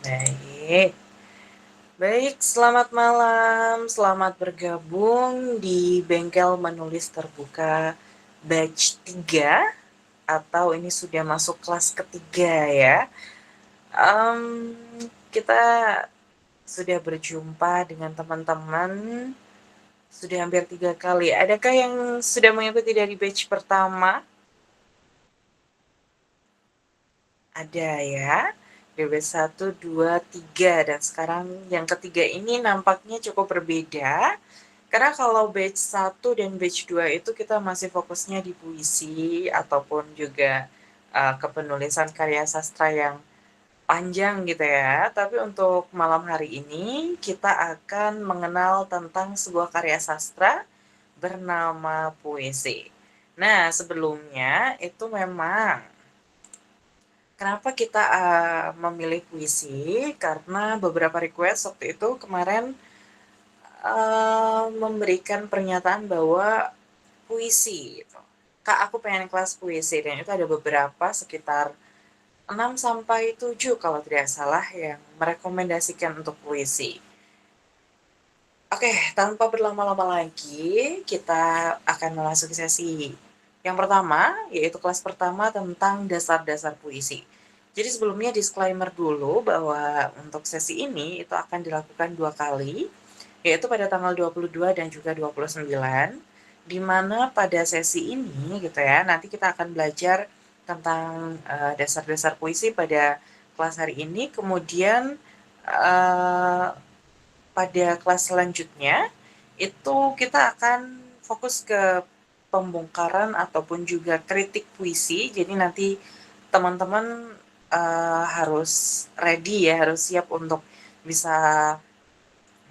Baik. Baik, selamat malam. Selamat bergabung di Bengkel Menulis Terbuka batch 3 atau ini sudah masuk kelas ketiga ya. Kita sudah berjumpa dengan teman-teman sudah hampir 3 kali. Adakah yang sudah mengikuti dari batch pertama? Ada ya. BB 1, 2, 3 dan sekarang yang ketiga ini nampaknya cukup berbeda. Karena kalau batch 1 dan batch 2 itu kita masih fokusnya di puisi ataupun juga kepenulisan karya sastra yang panjang gitu ya. Tapi untuk malam hari ini kita akan mengenal tentang sebuah karya sastra bernama puisi. Nah, sebelumnya itu memang kenapa kita memilih puisi? Karena beberapa request waktu itu kemarin memberikan pernyataan bahwa puisi gitu. Kak, aku pengen kelas puisi dan itu ada beberapa sekitar 6 sampai 7 kalau tidak salah yang merekomendasikan untuk puisi. Oke, tanpa berlama-lama lagi, kita akan memasuki sesi yang pertama, yaitu kelas pertama tentang dasar-dasar puisi. Jadi sebelumnya disclaimer dulu bahwa untuk sesi ini itu akan dilakukan 2 kali, yaitu pada tanggal 22 dan juga 29, di mana pada sesi ini gitu ya, nanti kita akan belajar tentang dasar-dasar puisi pada kelas hari ini, kemudian pada kelas selanjutnya itu kita akan fokus ke pembongkaran ataupun juga kritik puisi. Jadi nanti teman-teman harus ready ya, harus siap untuk bisa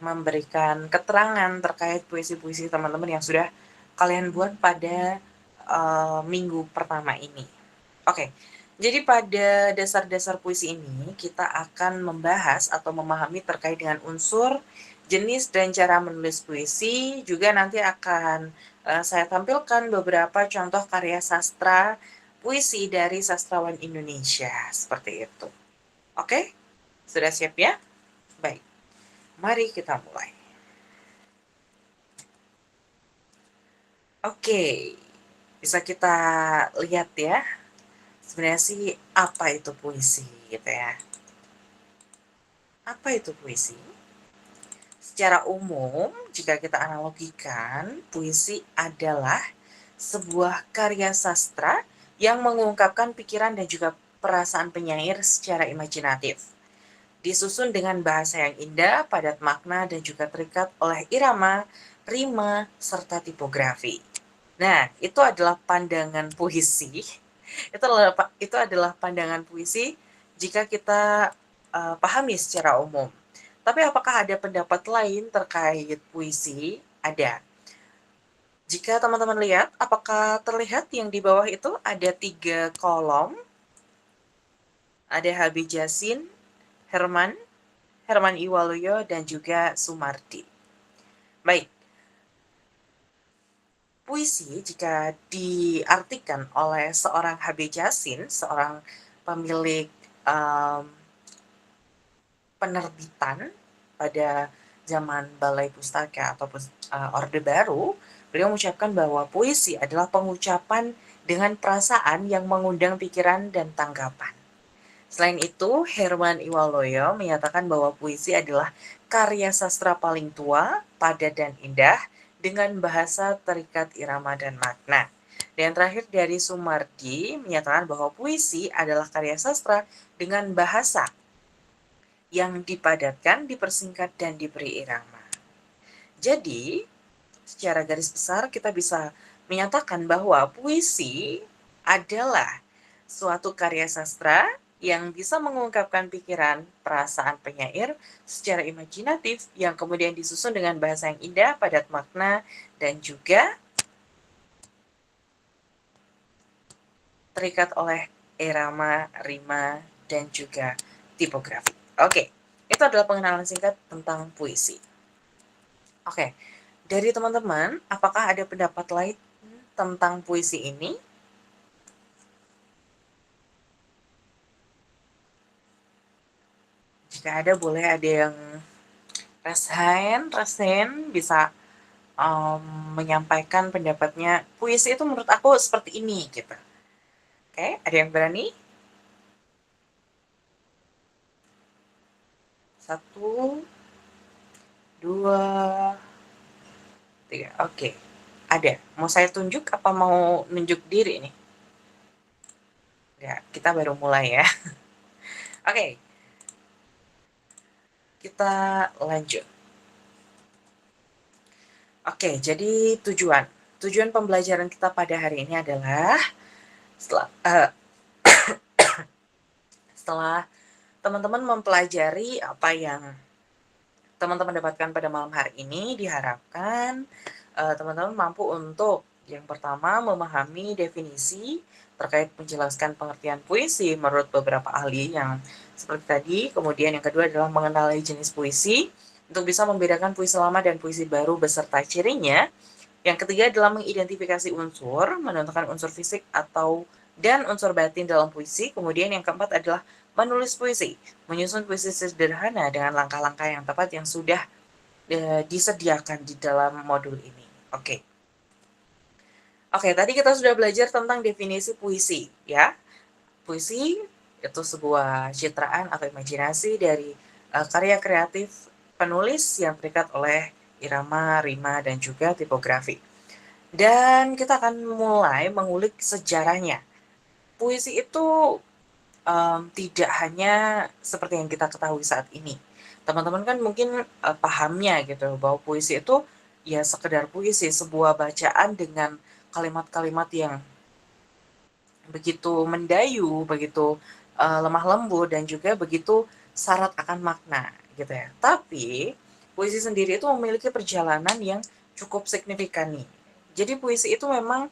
memberikan keterangan terkait puisi-puisi teman-teman yang sudah kalian buat pada minggu pertama ini. Oke, jadi pada dasar-dasar puisi ini kita akan membahas atau memahami terkait dengan unsur, jenis, dan cara menulis puisi. Juga nanti akan saya tampilkan beberapa contoh karya sastra puisi dari sastrawan Indonesia, seperti itu. Oke, sudah siap ya? Baik, mari kita mulai. Oke, bisa kita lihat ya, sebenarnya sih apa itu puisi gitu ya. Apa itu puisi? Secara umum, jika kita analogikan, puisi adalah sebuah karya sastra yang mengungkapkan pikiran dan juga perasaan penyair secara imajinatif. Disusun dengan bahasa yang indah, padat makna, dan juga terikat oleh irama, rima, serta tipografi. Nah, itu adalah pandangan puisi. Itu adalah pandangan puisi jika kita pahami secara umum. Tapi apakah ada pendapat lain terkait puisi? Ada. Jika teman-teman lihat, apakah terlihat yang di bawah itu ada 3 kolom? Ada Habib Yasin, Herman Iwaluyo, dan juga Sumardi. Baik, puisi jika diartikan oleh seorang Habib Yasin, seorang pemilik penerbitan pada zaman Balai Pustaka ataupun Orde Baru, beliau mengucapkan bahwa puisi adalah pengucapan dengan perasaan yang mengundang pikiran dan tanggapan. Selain itu, Herman Iwaloyo menyatakan bahwa puisi adalah karya sastra paling tua, padat dan indah, dengan bahasa terikat irama dan makna. Dan terakhir dari Sumardi menyatakan bahwa puisi adalah karya sastra dengan bahasa yang dipadatkan, dipersingkat, dan diberi irama. Jadi, secara garis besar kita bisa menyatakan bahwa puisi adalah suatu karya sastra yang bisa mengungkapkan pikiran, perasaan penyair secara imajinatif yang kemudian disusun dengan bahasa yang indah, padat makna, dan juga terikat oleh irama, rima, dan juga tipografi. Oke, itu adalah pengenalan singkat tentang puisi. Oke, dari teman-teman, apakah ada pendapat lain tentang puisi ini? Jika Jika ada boleh ada yang rasain bisa menyampaikan pendapatnya, puisi itu menurut aku seperti ini gitu. Oke, ada yang berani? Satu, dua, tiga. Oke, ada. Mau saya tunjuk apa mau nunjuk diri nih? Ya, kita baru mulai ya. Oke, kita lanjut. Oke, jadi tujuan pembelajaran kita pada hari ini adalah setelah uh, setelah teman-teman mempelajari apa yang teman-teman dapatkan pada malam hari ini, diharapkan teman-teman mampu untuk yang pertama memahami definisi terkait menjelaskan pengertian puisi menurut beberapa ahli yang seperti tadi. Kemudian yang kedua adalah mengenali jenis puisi untuk bisa membedakan puisi lama dan puisi baru beserta cirinya. Yang ketiga adalah mengidentifikasi unsur, menentukan unsur fisik atau dan unsur batin dalam puisi. Kemudian yang keempat adalah menulis puisi, menyusun puisi sederhana dengan langkah-langkah yang tepat yang sudah disediakan di dalam modul ini. Oke. Oke, tadi kita sudah belajar tentang definisi puisi, ya. Puisi itu sebuah citraan atau imajinasi dari karya kreatif penulis yang terikat oleh irama, rima, dan juga tipografi. Dan kita akan mulai mengulik sejarahnya. Puisi itu tidak hanya seperti yang kita ketahui saat ini. Teman-teman kan mungkin pahamnya gitu bahwa puisi itu ya sekedar puisi, sebuah bacaan dengan kalimat-kalimat yang begitu mendayu, begitu lemah lembut dan juga begitu syarat akan makna gitu ya. Tapi puisi sendiri itu memiliki perjalanan yang cukup signifikan nih. Jadi puisi itu memang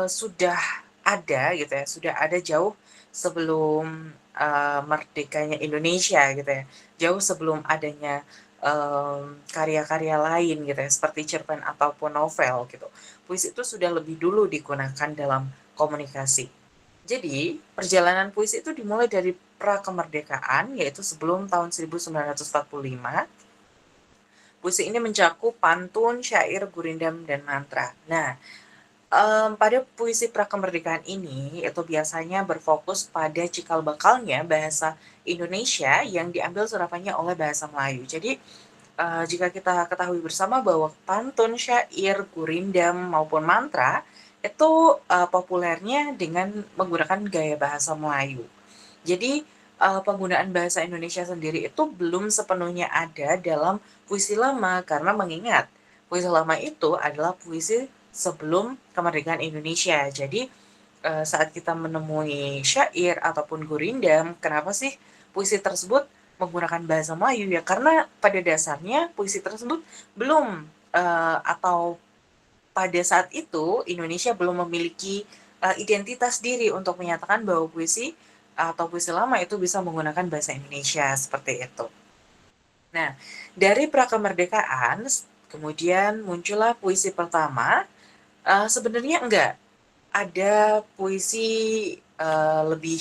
sudah ada gitu ya, sudah ada jauh sebelum merdekanya Indonesia gitu ya, jauh sebelum adanya karya-karya lain gitu ya, seperti cerpen ataupun novel gitu. Puisi itu sudah lebih dulu digunakan dalam komunikasi. Jadi, perjalanan puisi itu dimulai dari pra-kemerdekaan, yaitu sebelum tahun 1945. Puisi ini mencakup pantun, syair, gurindam, dan mantra. Nah, pada puisi prakemerdekaan ini, itu biasanya berfokus pada cikal bakalnya bahasa Indonesia yang diambil serapannya oleh bahasa Melayu. Jadi, jika kita ketahui bersama bahwa pantun, syair, gurindam, maupun mantra, itu populernya dengan menggunakan gaya bahasa Melayu. Jadi, penggunaan bahasa Indonesia sendiri itu belum sepenuhnya ada dalam puisi lama, karena mengingat puisi lama itu adalah puisi sebelum kemerdekaan Indonesia. Jadi, saat kita menemui syair ataupun gurindam, kenapa sih puisi tersebut menggunakan bahasa Melayu? Ya karena pada dasarnya puisi tersebut belum, atau pada saat itu Indonesia belum memiliki, identitas diri untuk menyatakan bahwa puisi atau puisi lama itu bisa menggunakan bahasa Indonesia, seperti itu. Nah, dari prakemerdekaan kemudian muncullah puisi pertama, sebenarnya enggak, ada puisi, lebih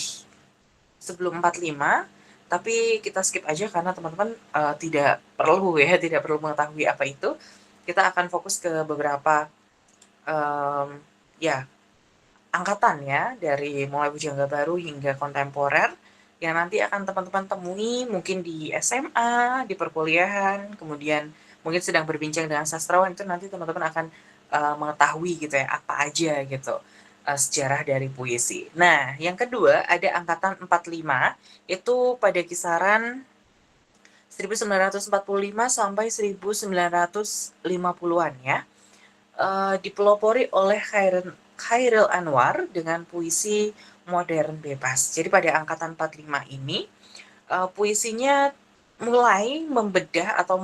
sebelum 45, tapi kita skip aja karena teman-teman, tidak perlu ya, tidak perlu mengetahui apa itu. Kita akan fokus ke beberapa, ya angkatan ya, dari mulai Bujangga Baru hingga kontemporer, yang nanti akan teman-teman temui mungkin di SMA, di perkuliahan, kemudian mungkin sedang berbincang dengan sastrawan, itu nanti teman-teman akan, mengetahui gitu ya, apa aja gitu, sejarah dari puisi. Nah, yang kedua ada angkatan 45, itu pada kisaran 1945 sampai 1950-an ya. Dipelopori oleh Chairil Anwar dengan puisi modern bebas. Jadi pada angkatan 45 ini, puisinya mulai membedah atau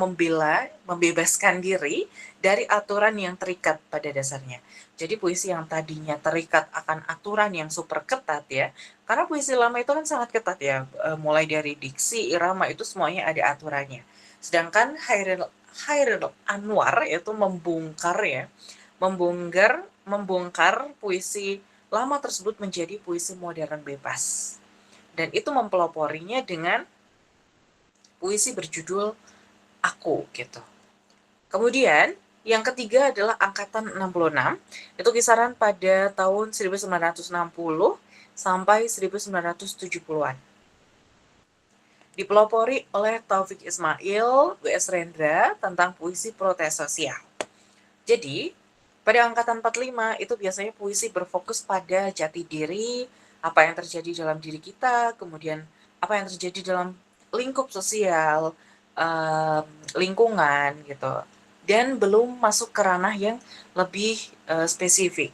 membebaskan diri dari aturan yang terikat pada dasarnya. Jadi puisi yang tadinya terikat akan aturan yang super ketat ya, karena puisi lama itu kan sangat ketat ya, mulai dari diksi, irama itu semuanya ada aturannya. Sedangkan Chairil Anwar itu membongkar puisi lama tersebut menjadi puisi modern bebas. Dan itu mempeloporinya dengan puisi berjudul Aku gitu. Kemudian yang ketiga adalah angkatan 66, itu kisaran pada tahun 1960 sampai 1970-an. Dipelopori oleh Taufik Ismail, W.S. Rendra tentang puisi protes sosial. Jadi, pada angkatan 45 itu biasanya puisi berfokus pada jati diri, apa yang terjadi dalam diri kita, kemudian apa yang terjadi dalam lingkup sosial, lingkungan gitu. Dan belum masuk ke ranah yang lebih spesifik.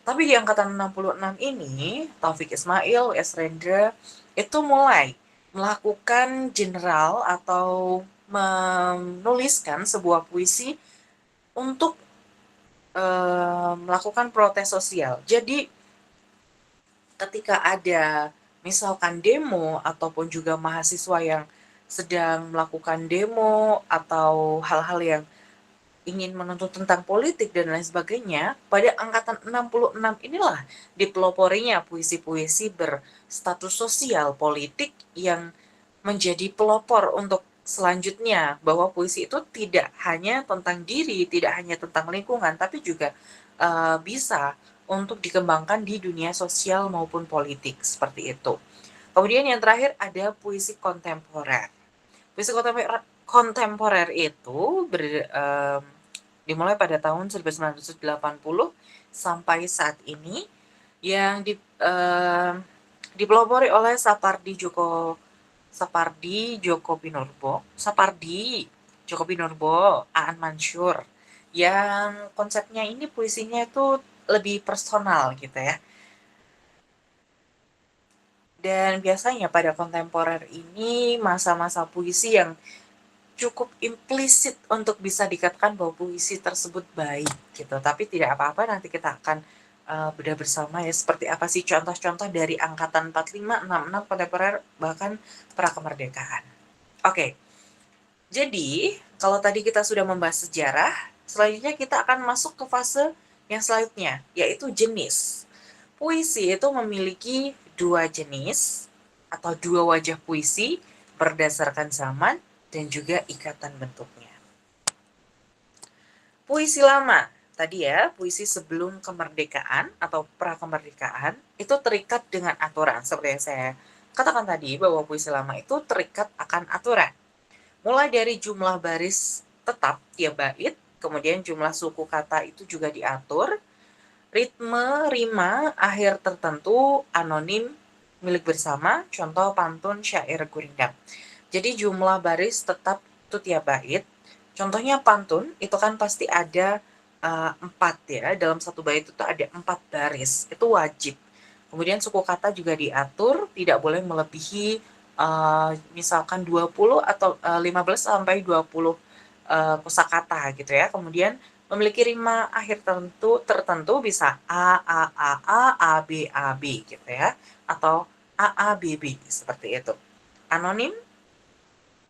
Tapi di angkatan 66 ini, Taufik Ismail, W.S. Rendra itu mulai melakukan general atau menuliskan sebuah puisi untuk melakukan protes sosial. Jadi ketika ada misalkan demo ataupun juga mahasiswa yang sedang melakukan demo atau hal-hal yang ingin menuntut tentang politik dan lain sebagainya, pada angkatan 66 inilah dipeloporinya puisi-puisi berstatus sosial politik yang menjadi pelopor untuk selanjutnya, bahwa puisi itu tidak hanya tentang diri, tidak hanya tentang lingkungan, tapi juga bisa untuk dikembangkan di dunia sosial maupun politik, seperti itu. Kemudian yang terakhir ada puisi kontemporer. Puisi kontemporer itu dimulai pada tahun 1980 sampai saat ini, yang dipelopori oleh Sapardi Djoko Pinurbo, Aan Mansur, yang konsepnya ini puisinya itu lebih personal gitu ya. Dan biasanya pada kontemporer ini masa-masa puisi yang cukup implisit untuk bisa dikatakan bahwa puisi tersebut baik gitu. Tapi tidak apa-apa, nanti kita akan bedah bersama ya seperti apa sih contoh-contoh dari angkatan 45, 66, kontemporer, bahkan prakemerdekaan. Oke, jadi kalau tadi kita sudah membahas sejarah, selanjutnya kita akan masuk ke fase yang selanjutnya, yaitu jenis. Puisi itu memiliki dua jenis atau dua wajah puisi berdasarkan zaman dan juga ikatan bentuknya. Puisi lama, tadi ya, puisi sebelum kemerdekaan atau prakemerdekaan, itu terikat dengan aturan. Seperti yang saya katakan tadi, bahwa puisi lama itu terikat akan aturan. Mulai dari jumlah baris tetap tiap bait, kemudian jumlah suku kata itu juga diatur, ritme, rima, akhir tertentu, anonim, milik bersama, contoh pantun, syair, gurindam. Jadi jumlah baris tetap itu tiap bait. Contohnya pantun, itu kan pasti ada 4 ya, dalam satu bait itu ada 4 baris, itu wajib. Kemudian suku kata juga diatur, tidak boleh melebihi misalkan 20 atau 15 sampai 20 kosakata gitu ya. Kemudian memiliki rima akhir tertentu bisa A, B gitu ya, atau B seperti itu. Anonim,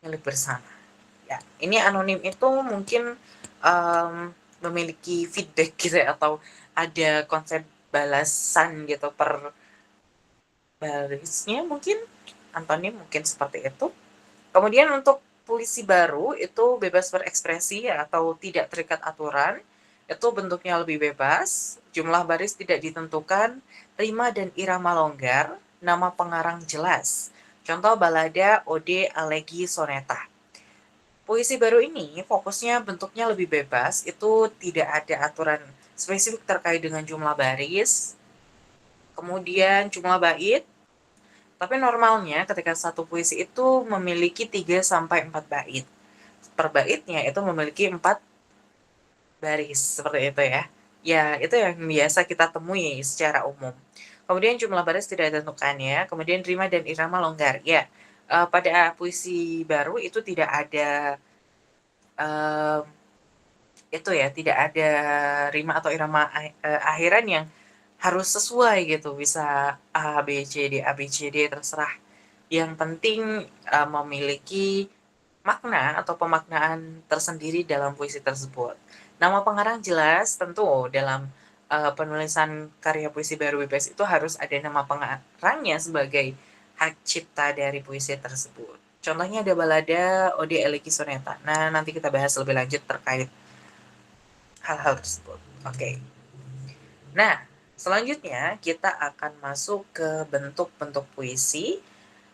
milik bersama. Ya, ini anonim itu mungkin memiliki feedback gitu ya, atau ada konsep balasan gitu per barisnya mungkin, antonim mungkin seperti itu. Kemudian untuk puisi baru itu bebas berekspresi ya, atau tidak terikat aturan, itu bentuknya lebih bebas, jumlah baris tidak ditentukan, rima dan irama longgar, nama pengarang jelas. Contoh balada, ode, alegi, soneta. Puisi baru ini fokusnya bentuknya lebih bebas, itu tidak ada aturan spesifik terkait dengan jumlah baris, kemudian jumlah bait, tapi normalnya ketika satu puisi itu memiliki 3 sampai 4 bait. Per baitnya itu memiliki 4 baris, seperti itu ya. Ya, itu yang biasa kita temui secara umum. Kemudian jumlah baris tidak ditentukan ya, kemudian rima dan irama longgar. Ya, pada puisi baru itu tidak ada itu ya, tidak ada rima atau irama akhiran yang harus sesuai gitu, bisa A, B, C, D, terserah. Yang penting memiliki makna atau pemaknaan tersendiri dalam puisi tersebut. Nama pengarang jelas, tentu dalam penulisan karya puisi baru bebas itu harus ada nama pengarangnya sebagai hak cipta dari puisi tersebut. Contohnya ada balada, ode, elegi, soneta. Nah, nanti kita bahas lebih lanjut terkait hal-hal tersebut. Oke. Nah, selanjutnya kita akan masuk ke bentuk-bentuk puisi.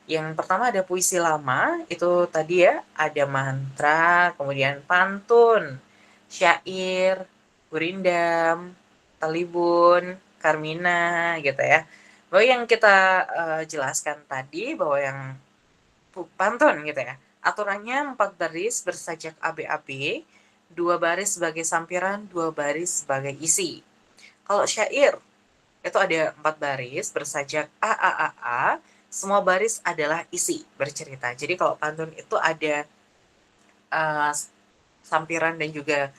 Yang pertama ada puisi lama, itu tadi ya, ada mantra, kemudian pantun, syair, gurindam, talibun, karmina gitu ya. Bahwa yang kita jelaskan tadi bahwa yang pantun gitu ya. Aturannya 4 baris bersajak AB-AB, 2 baris sebagai sampiran, 2 baris sebagai isi. Kalau syair itu ada 4 baris bersajak A, semua baris adalah isi bercerita. Jadi kalau pantun itu ada sampiran dan juga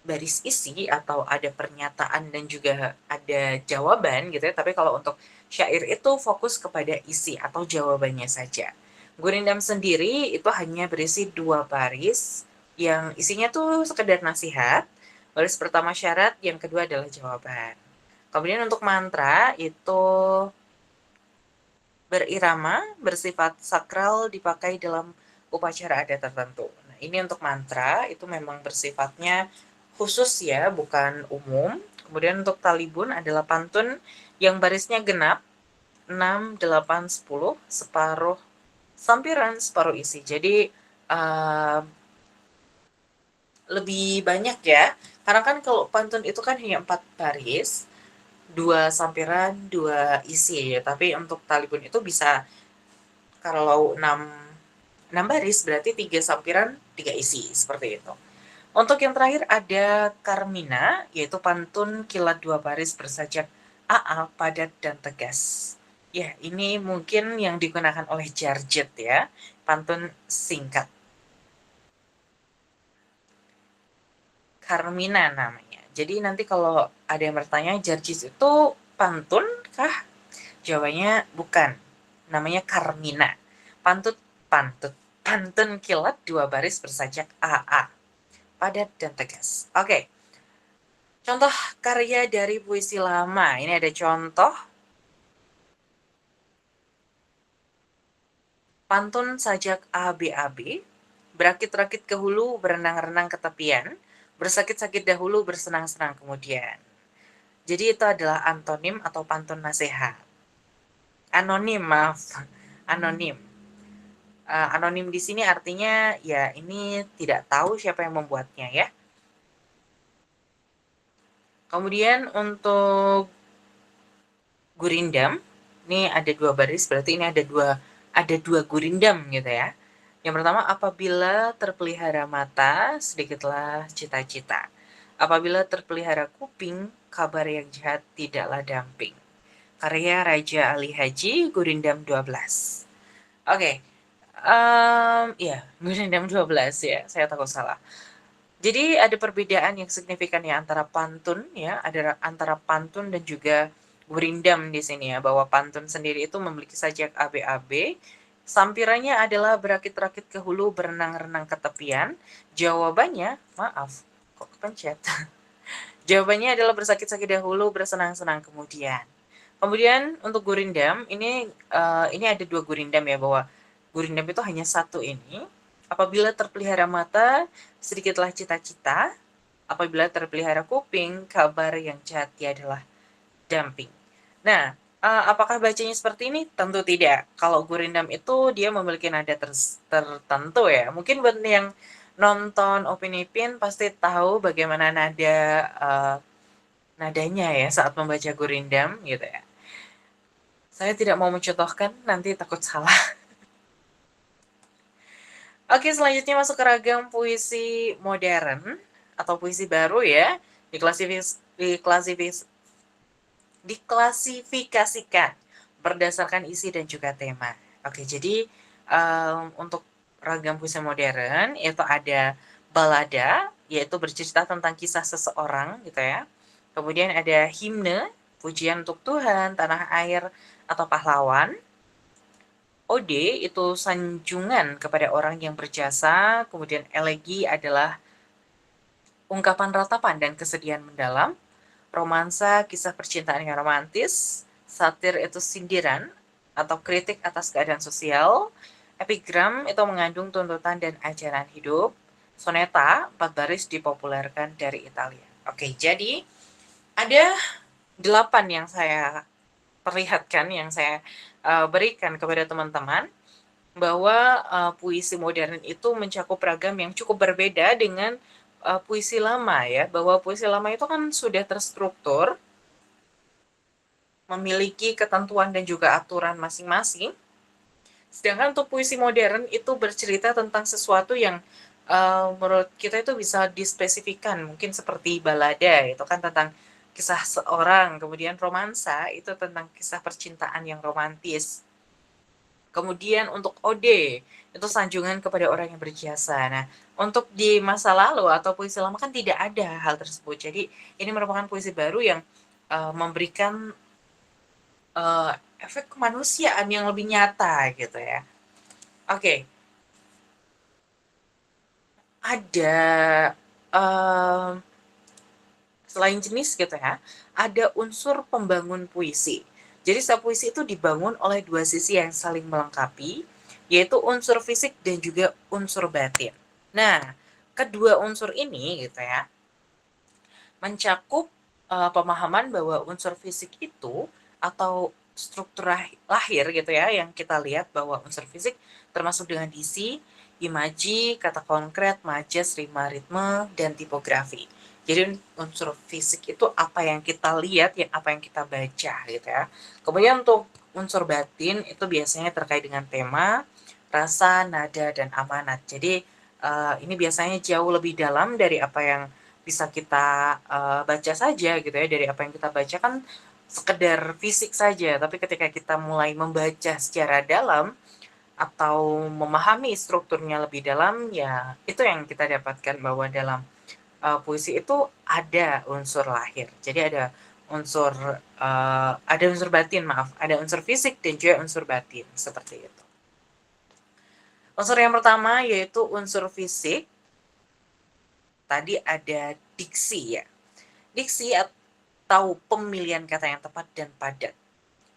baris isi atau ada pernyataan dan juga ada jawaban gitu ya. Tapi kalau untuk syair itu fokus kepada isi atau jawabannya saja. Gurindam sendiri itu hanya berisi 2 baris yang isinya tuh sekedar nasihat. Baris pertama syarat, yang kedua adalah jawaban. Kemudian untuk mantra itu berirama, bersifat sakral, dipakai dalam upacara adat tertentu. Nah, ini untuk mantra itu memang bersifatnya khusus ya, bukan umum. Kemudian untuk talibun adalah pantun yang barisnya genap, 6, 8, 10, separuh sampiran, separuh isi. Jadi lebih banyak ya, karena kan kalau pantun itu kan hanya 4 baris, 2 sampiran, 2 isi ya. Tapi untuk talibun itu bisa kalau 6 baris berarti 3 sampiran, 3 isi, seperti itu. Untuk yang terakhir ada karmina, yaitu pantun kilat 2 baris bersajak AA, padat dan tegas. Ya, ini mungkin yang digunakan oleh Jarjet ya, pantun singkat. Karmina namanya. Jadi nanti kalau ada yang bertanya, Jarjet itu pantun kah? Jawabannya bukan. Namanya Karmina. Pantut pantun kilat 2 baris bersajak AA. Padat dan tegas. Oke. Contoh karya dari puisi lama. Ini ada contoh pantun sajak AB-AB, berakit-rakit ke hulu, berenang-renang ke tepian, bersakit-sakit dahulu, bersenang-senang kemudian. Jadi itu adalah antonim atau pantun nasihat. Anonim, maaf. Anonim. Anonim di sini artinya ya ini tidak tahu siapa yang membuatnya ya. Kemudian untuk gurindam, ini ada 2 baris, berarti ini ada dua gurindam gitu ya. Yang pertama, apabila terpelihara mata, sedikitlah cita-cita. Apabila terpelihara kuping, kabar yang jahat tidaklah damping. Karya Raja Ali Haji, Gurindam 12. Oke, ya, Gurindam 12 ya, saya takut salah. Jadi ada perbedaan yang signifikan ya antara pantun ya, ada antara pantun dan juga gurindam di sini ya, bahwa pantun sendiri itu memiliki sajak AB-AB, sampirannya adalah berakit-rakit ke hulu, berenang-renang ke tepian. Jawabannya, maaf, kok kepencet. Jawabannya adalah bersakit-sakit dahulu, bersenang-senang kemudian. Kemudian untuk gurindam, ini ada 2 gurindam ya, bahwa gurindam itu hanya satu ini. Apabila terpelihara mata, sedikitlah cita-cita. Apabila terpelihara kuping, kabar yang jahat adalah damping. Nah, apakah bacanya seperti ini? Tentu tidak. Kalau gurindam itu dia memiliki nada tertentu ya. Mungkin buat yang nonton Opini Pin pasti tahu bagaimana nadanya ya saat membaca gurindam gitu ya. Saya tidak mau mencontohkan, nanti takut salah. Oke, selanjutnya masuk ke ragam puisi modern atau puisi baru ya. Diklasifikasikan berdasarkan isi dan juga tema. Oke, jadi untuk ragam puisi modern itu ada balada, yaitu bercerita tentang kisah seseorang gitu ya. Kemudian ada himne, pujian untuk Tuhan, tanah air, atau pahlawan. Ode itu sanjungan kepada orang yang berjasa, kemudian elegi adalah ungkapan ratapan dan kesedihan mendalam, romansa kisah percintaan yang romantis, satir itu sindiran atau kritik atas keadaan sosial, Epigram itu mengandung tuntutan dan ajaran hidup. Soneta, 4 baris dipopulerkan dari Italia. Oke, jadi ada 8 yang saya perlihatkan, yang saya berikan kepada teman-teman, bahwa puisi modern itu mencakup ragam yang cukup berbeda dengan puisi lama ya, bahwa puisi lama itu kan sudah terstruktur, memiliki ketentuan dan juga aturan masing-masing. Sedangkan untuk puisi modern itu bercerita tentang sesuatu yang menurut kita itu bisa dispesifikan, mungkin seperti balada, itu kan tentang kisah seorang, kemudian romansa, itu tentang kisah percintaan yang romantis. Kemudian untuk ode, itu sanjungan kepada orang yang berjasa. Nah, untuk di masa lalu atau puisi lama kan tidak ada hal tersebut. Jadi ini merupakan puisi baru yang memberikan efek kemanusiaan yang lebih nyata gitu ya. Oke, ada selain jenis gitu ya, ada unsur pembangun puisi. Jadi setiap puisi itu dibangun oleh dua sisi yang saling melengkapi, yaitu unsur fisik dan juga unsur batin. Nah, kedua unsur ini gitu ya, mencakup pemahaman bahwa unsur fisik itu atau struktur lahir gitu ya, yang kita lihat bahwa unsur fisik termasuk dengan diksi, imaji, kata konkret, majas, rima, ritme, dan tipografi. Jadi unsur fisik itu apa yang kita lihat, yang apa yang kita baca gitu ya. Kemudian untuk unsur batin itu biasanya terkait dengan tema, rasa, nada, dan amanat. Jadi ini biasanya jauh lebih dalam dari apa yang bisa kita baca saja gitu ya. Dari apa yang kita baca kan sekedar fisik saja, tapi ketika kita mulai membaca secara dalam atau memahami strukturnya lebih dalam, ya itu yang kita dapatkan bahwa dalam puisi itu ada unsur lahir. Jadi ada unsur batin, maaf, ada unsur fisik dan juga unsur batin seperti itu. Unsur yang pertama yaitu unsur fisik. Tadi ada diksi ya. Diksi atau pemilihan kata yang tepat dan padat.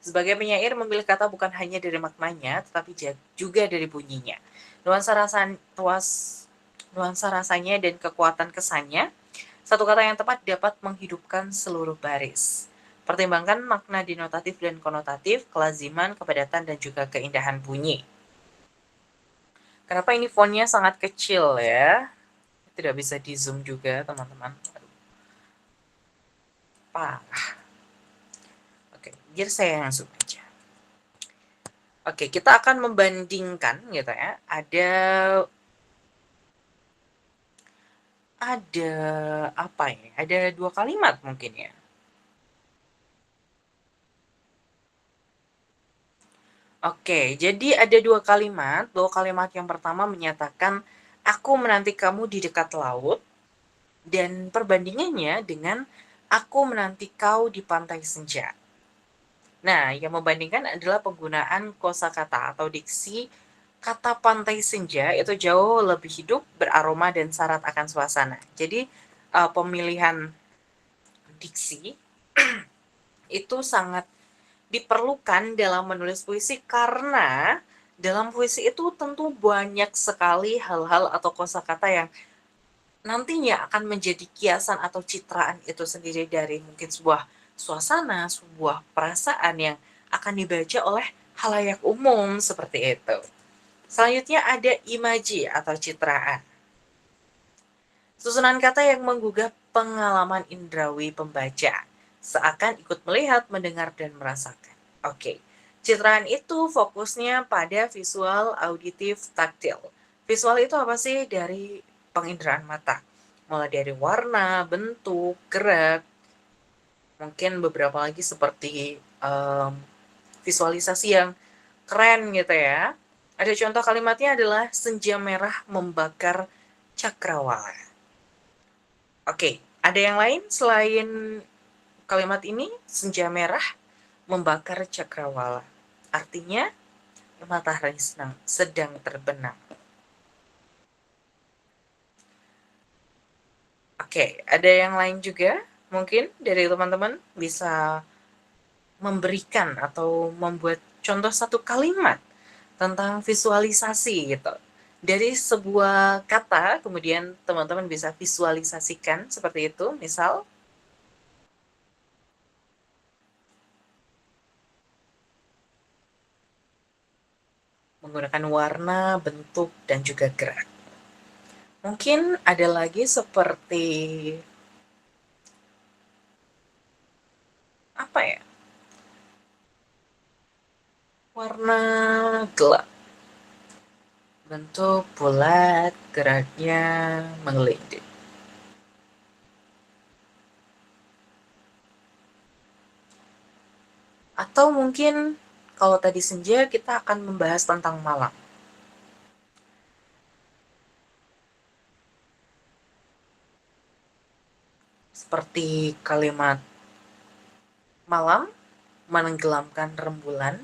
Sebagai penyair memilih kata bukan hanya dari maknanya, tetapi juga dari bunyinya. Nuansa rasanya dan kekuatan kesannya, satu kata yang tepat dapat menghidupkan seluruh baris. Pertimbangkan makna denotatif dan konotatif, kelaziman, kepadatan, dan juga keindahan bunyi. Kenapa ini fontnya sangat kecil ya? Tidak bisa di zoom juga teman-teman. Parah. Oke, biar saya yang zoom aja. Oke, kita akan membandingkan gitu ya. Ada apa ini? Ada 2 kalimat mungkin ya. Oke, jadi ada 2 kalimat. 2 kalimat yang pertama menyatakan, "Aku menanti kamu di dekat laut," dan perbandingannya dengan, "Aku menanti kau di pantai senja." Nah, yang membandingkan adalah penggunaan kosakata atau diksi. Kata pantai senja itu jauh lebih hidup, beraroma, dan syarat akan suasana. Jadi, pemilihan diksi itu sangat diperlukan dalam menulis puisi karena dalam puisi itu tentu banyak sekali hal-hal atau kosakata yang nantinya akan menjadi kiasan atau citraan itu sendiri dari mungkin sebuah suasana, sebuah perasaan yang akan dibaca oleh halayak umum seperti itu. Selanjutnya ada imaji atau citraan. Susunan kata yang menggugah pengalaman indrawi pembaca, seakan ikut melihat, mendengar, dan merasakan. Oke, citraan itu fokusnya pada visual, auditif, taktil. Visual itu apa sih? Dari penginderaan mata. Mulai dari warna, bentuk, gerak, mungkin beberapa lagi seperti visualisasi yang keren gitu ya. Ada contoh kalimatnya adalah senja merah membakar cakrawala. Oke, ada yang lain selain kalimat ini? Senja merah membakar cakrawala. Artinya matahari sedang terbenam. Oke, ada yang lain juga mungkin dari teman-teman bisa memberikan atau membuat contoh satu kalimat tentang visualisasi gitu. Dari sebuah kata, kemudian teman-teman bisa visualisasikan seperti itu, misal menggunakan warna, bentuk, dan juga gerak. Mungkin ada lagi seperti apa ya? Warna gelap, bentuk bulat, geraknya menggelinding. Atau mungkin kalau tadi senja kita akan membahas tentang malam. Seperti kalimat malam menenggelamkan rembulan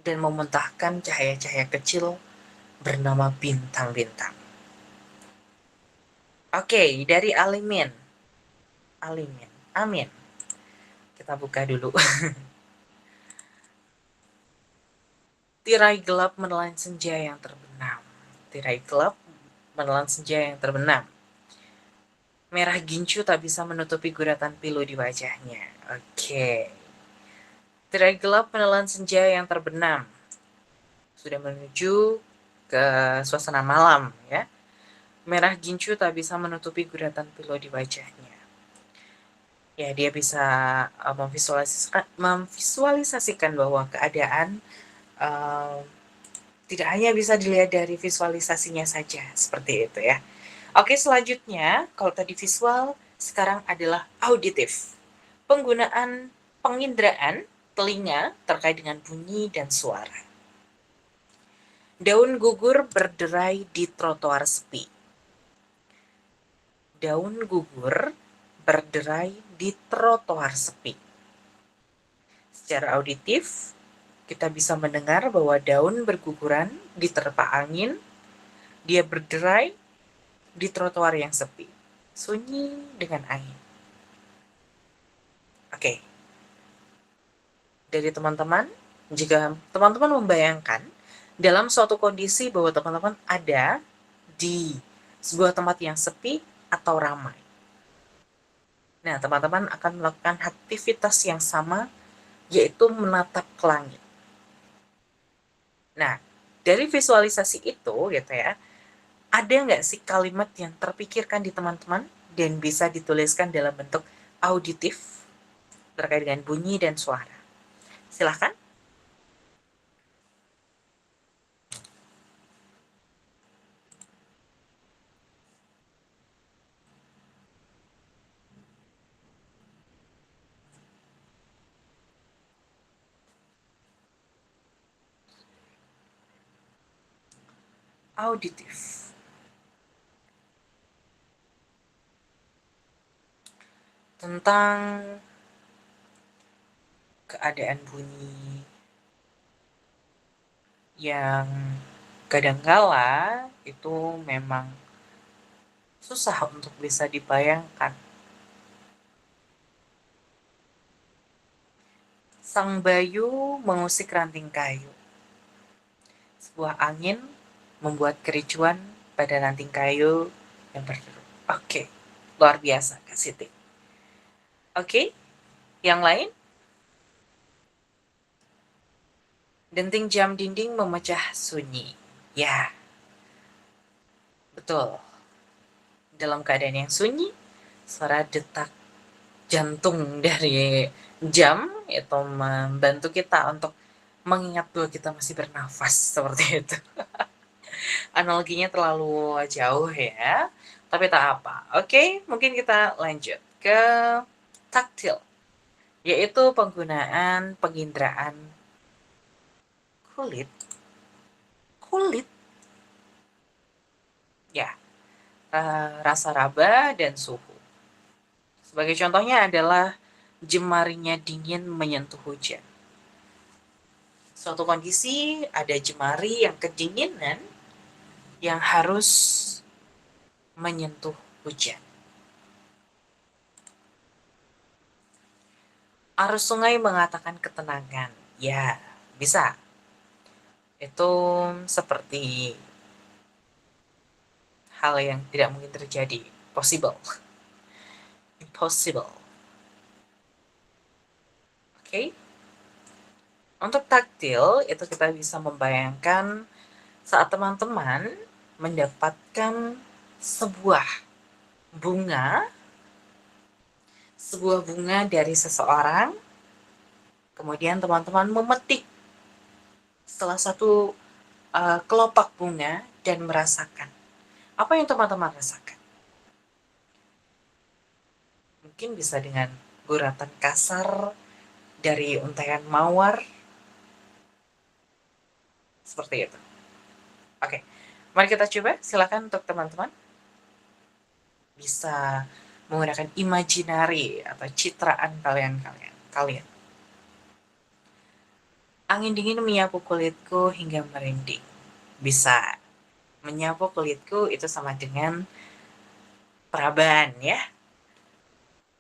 dan memuntahkan cahaya-cahaya kecil bernama bintang-bintang. Oke, dari Alimin. Alimin. Amin. Kita buka dulu. Tirai gelap menelan senja yang terbenam. Tirai gelap menelan senja yang terbenam. Merah gincu tak bisa menutupi guratan pilu di wajahnya. Oke. Tirai gelap menelan senja yang terbenam. Sudah menuju ke suasana malam ya. Merah gincu tak bisa menutupi guratan pilu di wajahnya. Ya, dia bisa memvisualisasikan bahwa keadaan uh, tidak hanya bisa dilihat dari visualisasinya saja, seperti itu ya. Oke, selanjutnya, kalau tadi visual, sekarang adalah auditif. Penggunaan penginderaan telinga terkait dengan bunyi dan suara. Daun gugur berderai di trotoar sepi. Daun gugur berderai di trotoar sepi. Secara auditif, kita bisa mendengar bahwa daun berguguran diterpa angin, dia berderai di trotoar yang sepi, sunyi dengan angin. Oke, dari teman-teman, jika teman-teman membayangkan dalam suatu kondisi bahwa teman-teman ada di sebuah tempat yang sepi atau ramai. Nah, teman-teman akan melakukan aktivitas yang sama, yaitu menatap ke langit. Nah, dari visualisasi itu gitu ya, ada nggak sih kalimat yang terpikirkan di teman-teman dan bisa dituliskan dalam bentuk auditif terkait dengan bunyi dan suara? Silahkan. Auditif. Tentang keadaan bunyi yang kadangkala itu memang susah untuk bisa dibayangkan. Sang bayu mengusik ranting kayu. Sebuah angin membuat kericuan pada ranting kayu yang berderu. Oke, luar biasa Kak Siti. Oke, yang lain? Denting jam dinding memecah sunyi. Ya, betul. Dalam keadaan yang sunyi, suara detak jantung dari jam itu membantu kita untuk mengingat bahwa kita masih bernafas seperti itu. Analoginya terlalu jauh ya, tapi tak apa. Oke, mungkin kita lanjut ke taktil, yaitu penggunaan penginderaan kulit. Kulit, ya, rasa raba dan suhu. Sebagai contohnya adalah jemarinya dingin menyentuh hujan. Suatu kondisi ada jemari yang kedinginan yang harus menyentuh hujan. Arus sungai mengatakan ketenangan. Ya, bisa. Itu seperti hal yang tidak mungkin terjadi, possible, impossible. Oke. Untuk taktil, itu kita bisa membayangkan saat teman-teman mendapatkan sebuah bunga, sebuah bunga dari seseorang, kemudian teman-teman memetik salah satu kelopak bunga dan merasakan. Apa yang teman-teman rasakan? Mungkin bisa dengan guratan kasar dari untaian mawar, seperti itu. Oke, mari kita coba. Silakan untuk teman-teman bisa menggunakan imaginary atau citraan kalian. Angin dingin menyapu kulitku hingga merinding. Bisa. Menyapu kulitku itu sama dengan peraban ya.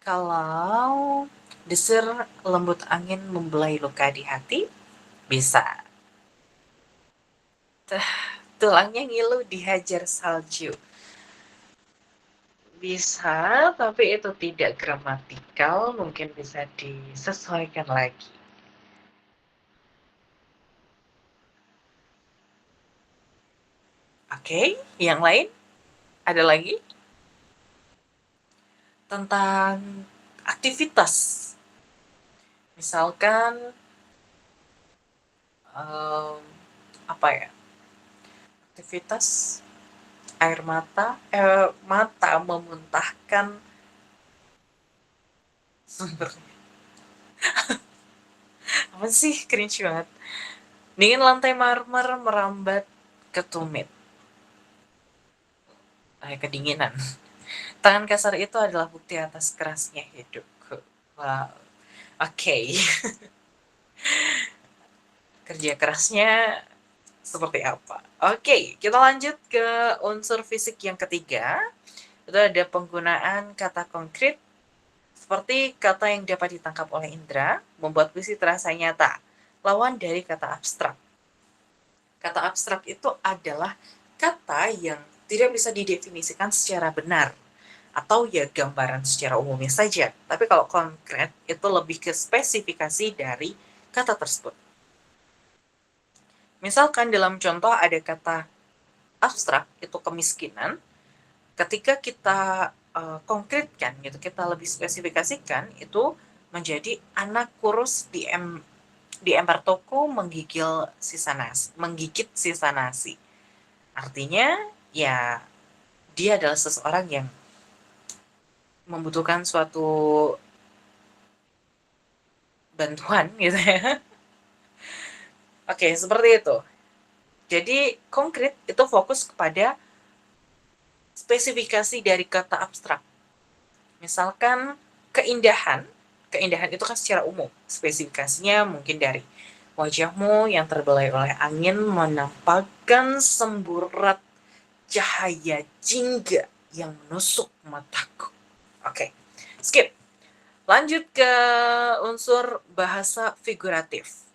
Kalau desir lembut angin membelai luka di hati, bisa. Tulangnya ngilu dihajar salju. Bisa, tapi itu tidak gramatikal, mungkin bisa disesuaikan lagi. Oke, yang lain? Ada lagi? Tentang aktivitas. Misalkan, apa ya, aktivitas air mata memuntahkan sumber. Apa sih, cringe banget. Dingin lantai marmer merambat ke tumit. Kedinginan. Tangan kasar itu adalah bukti atas kerasnya hidupku. Wow. Oke. Kerja kerasnya seperti apa? Oke, kita lanjut ke unsur fisik yang ketiga. Itu ada penggunaan kata konkret seperti kata yang dapat ditangkap oleh indera, membuat puisi terasa nyata. Lawan dari kata abstrak. Kata abstrak itu adalah kata yang tidak bisa didefinisikan secara benar atau ya gambaran secara umumnya saja. Tapi kalau konkret itu lebih ke spesifikasi dari kata tersebut. Misalkan dalam contoh ada kata abstrak itu kemiskinan, ketika kita konkretkan gitu, kita lebih spesifikasikan itu menjadi anak kurus di emper toko menggigit sisa nasi. Artinya ya dia adalah seseorang yang membutuhkan suatu bantuan gitu ya. Oke, seperti itu. Jadi konkret itu fokus kepada spesifikasi dari kata abstrak. Misalkan keindahan, keindahan itu kan secara umum, spesifikasinya mungkin dari wajahmu yang terbelai oleh angin menampakkan semburat cahaya jingga yang menusuk mataku. Oke, skip. Lanjut ke unsur bahasa figuratif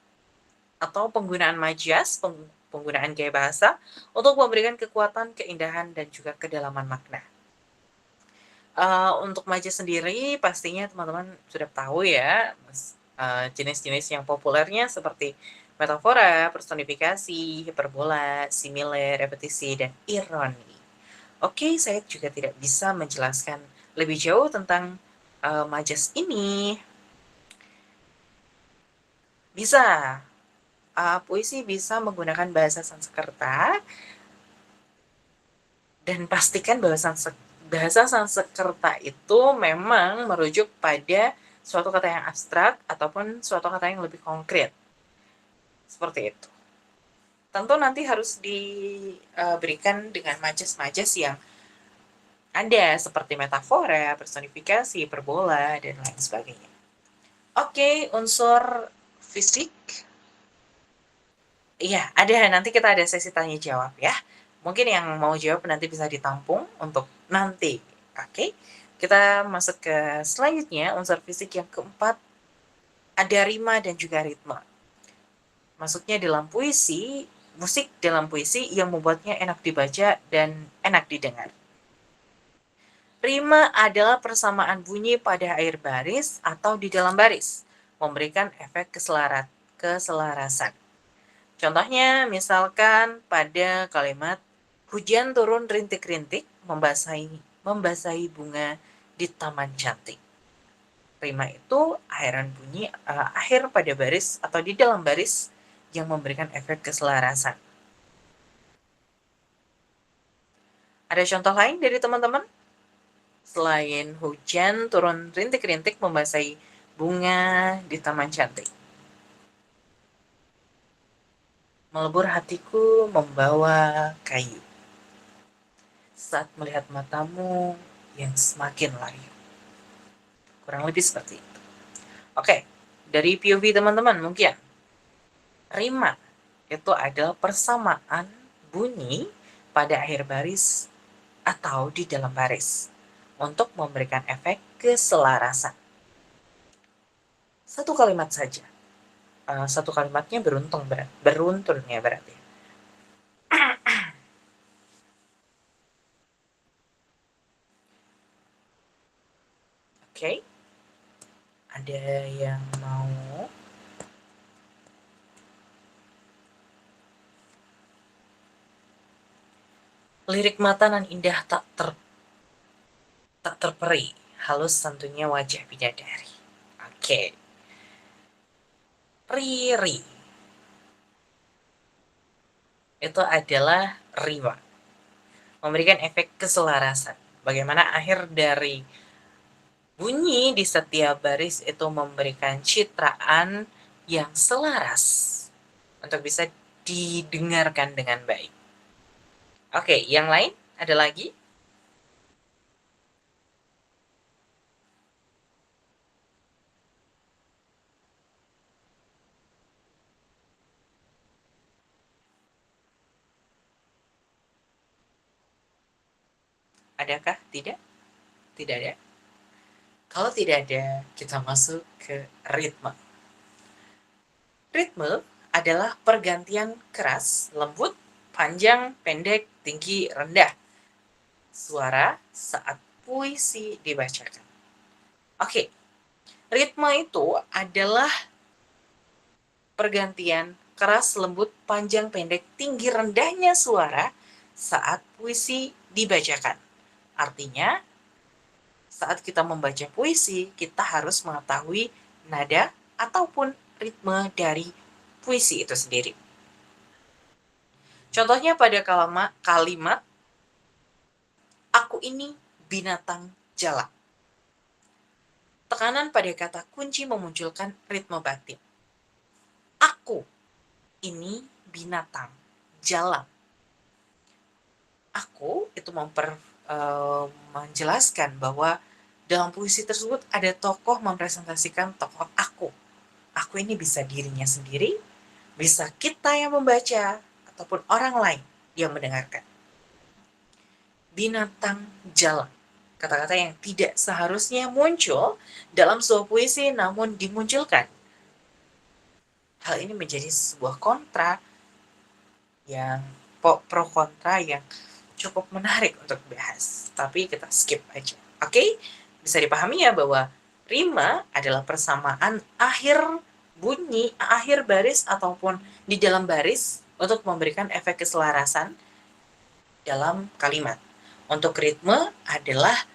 atau penggunaan majas, penggunaan gaya bahasa untuk memberikan kekuatan, keindahan, dan juga kedalaman makna. Untuk majas sendiri pastinya teman-teman sudah tahu ya, jenis-jenis yang populernya seperti metafora, personifikasi, hiperbola, simile, repetisi, dan ironi. Oke, saya juga tidak bisa menjelaskan lebih jauh tentang majas ini. Bisa, puisi bisa menggunakan bahasa Sanskerta, dan pastikan bahasa Sanskerta itu memang merujuk pada suatu kata yang abstrak ataupun suatu kata yang lebih konkret. Seperti itu. Tentu nanti harus diberikan dengan majas-majas yang ada seperti metafora, personifikasi, hiperbola, dan lain sebagainya. Oke, unsur fisik. Iya, ada. Nanti kita ada sesi tanya jawab ya. Mungkin yang mau jawab nanti bisa ditampung untuk nanti. Oke, kita masuk ke selanjutnya, unsur fisik yang keempat, ada rima dan juga ritme. Maksudnya dalam puisi, musik dalam puisi yang membuatnya enak dibaca dan enak didengar. Rima adalah persamaan bunyi pada akhir baris atau di dalam baris, memberikan efek keselarasan. Contohnya, misalkan pada kalimat hujan turun rintik-rintik membasahi bunga di taman cantik. Rima itu akhiran bunyi akhir pada baris atau di dalam baris yang memberikan efek keselarasan. Ada contoh lain dari teman-teman? Selain hujan turun rintik-rintik membasahi bunga di taman cantik. Melebur hatiku membawa kayu. Saat melihat matamu yang semakin layu. Kurang lebih seperti itu. Oke, dari POV teman-teman mungkin. Rima itu adalah persamaan bunyi pada akhir baris atau di dalam baris untuk memberikan efek keselarasan. Satu kalimat saja. Satu kalimatnya beruntun ya berarti. Oke. Ada yang mau? Lirik mata nan indah tak terperi, halus santunnya wajah bidadari. Oke. Riri. Itu adalah rima. Memberikan efek keselarasan. Bagaimana akhir dari bunyi di setiap baris itu memberikan citraan yang selaras untuk bisa didengarkan dengan baik. Oke, yang lain ada lagi? Adakah? Tidak? Tidak ada. Kalau tidak ada, kita masuk ke ritme. Ritme adalah pergantian keras, lembut, panjang, pendek, tinggi, rendah suara saat puisi dibacakan. Oke, ritme itu adalah pergantian keras, lembut, panjang, pendek, tinggi, rendahnya suara saat puisi dibacakan. Artinya, saat kita membaca puisi, kita harus mengetahui nada ataupun ritme dari puisi itu sendiri. Contohnya pada kalimat aku ini binatang jalak. Tekanan pada kata kunci memunculkan ritme batin. Aku ini binatang jalak. Aku itu menjelaskan bahwa dalam puisi tersebut ada tokoh mempresentasikan tokoh aku. Aku ini bisa dirinya sendiri, bisa kita yang membaca, ataupun orang lain yang mendengarkan. Binatang jalak. Kata-kata yang tidak seharusnya muncul dalam sebuah puisi namun dimunculkan. Hal ini menjadi sebuah kontra yang pro kontra yang cukup menarik untuk dibahas. Tapi kita skip aja. Oke? Bisa dipahami ya bahwa rima adalah persamaan akhir bunyi, akhir baris ataupun di dalam baris untuk memberikan efek keselarasan dalam kalimat. Untuk ritme adalah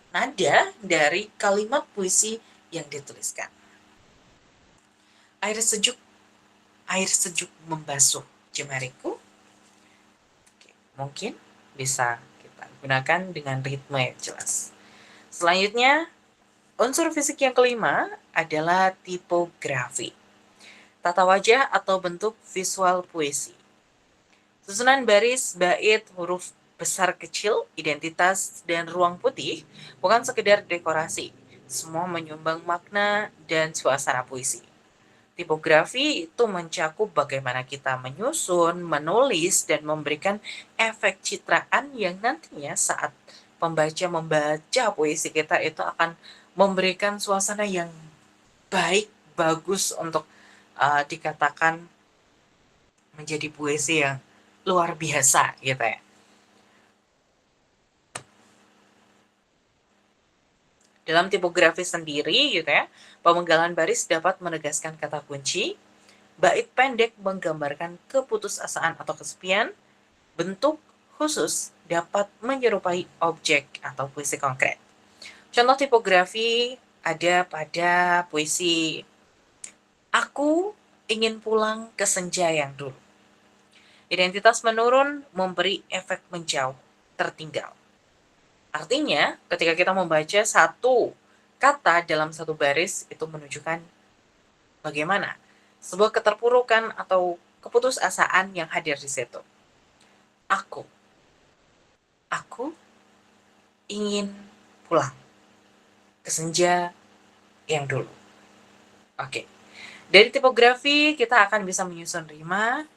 nada dari kalimat puisi yang dituliskan. Air sejuk membasuh jemariku. Mungkin bisa kita gunakan dengan ritme yang jelas. Selanjutnya, unsur fisik yang kelima adalah tipografi. Tata wajah atau bentuk visual puisi. Susunan baris, bait, huruf besar kecil, identitas, dan ruang putih bukan sekedar dekorasi. Semua menyumbang makna dan suasana puisi. Tipografi itu mencakup bagaimana kita menyusun, menulis, dan memberikan efek citraan yang nantinya saat pembaca membaca puisi kita itu akan memberikan suasana yang baik, bagus untuk dikatakan menjadi puisi yang luar biasa gitu ya. Dalam tipografi sendiri gitu ya, pemenggalan baris dapat menegaskan kata kunci, bait pendek menggambarkan keputusasaan atau kesepian, bentuk khusus dapat menyerupai objek atau puisi konkret. Contoh tipografi ada pada puisi Aku ingin pulang ke senja yang dulu. Identitas menurun memberi efek menjauh, tertinggal. Artinya, ketika kita membaca satu kata dalam satu baris, itu menunjukkan bagaimana sebuah keterpurukan atau keputusasaan yang hadir di situ. Aku, aku ingin pulang ke senja yang dulu. Oke, dari tipografi kita akan bisa menyusun rima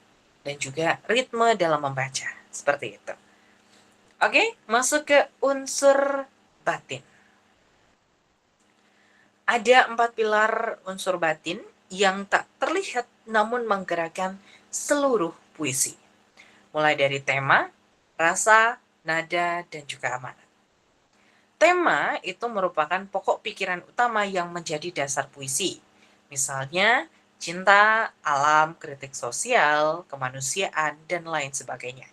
dan juga ritme dalam membaca, seperti itu. Oke, masuk ke unsur batin. Ada 4 pilar unsur batin yang tak terlihat namun menggerakkan seluruh puisi. Mulai dari tema, rasa, nada, dan juga amanat. Tema itu merupakan pokok pikiran utama yang menjadi dasar puisi. Misalnya, cinta, alam, kritik sosial, kemanusiaan, dan lain sebagainya.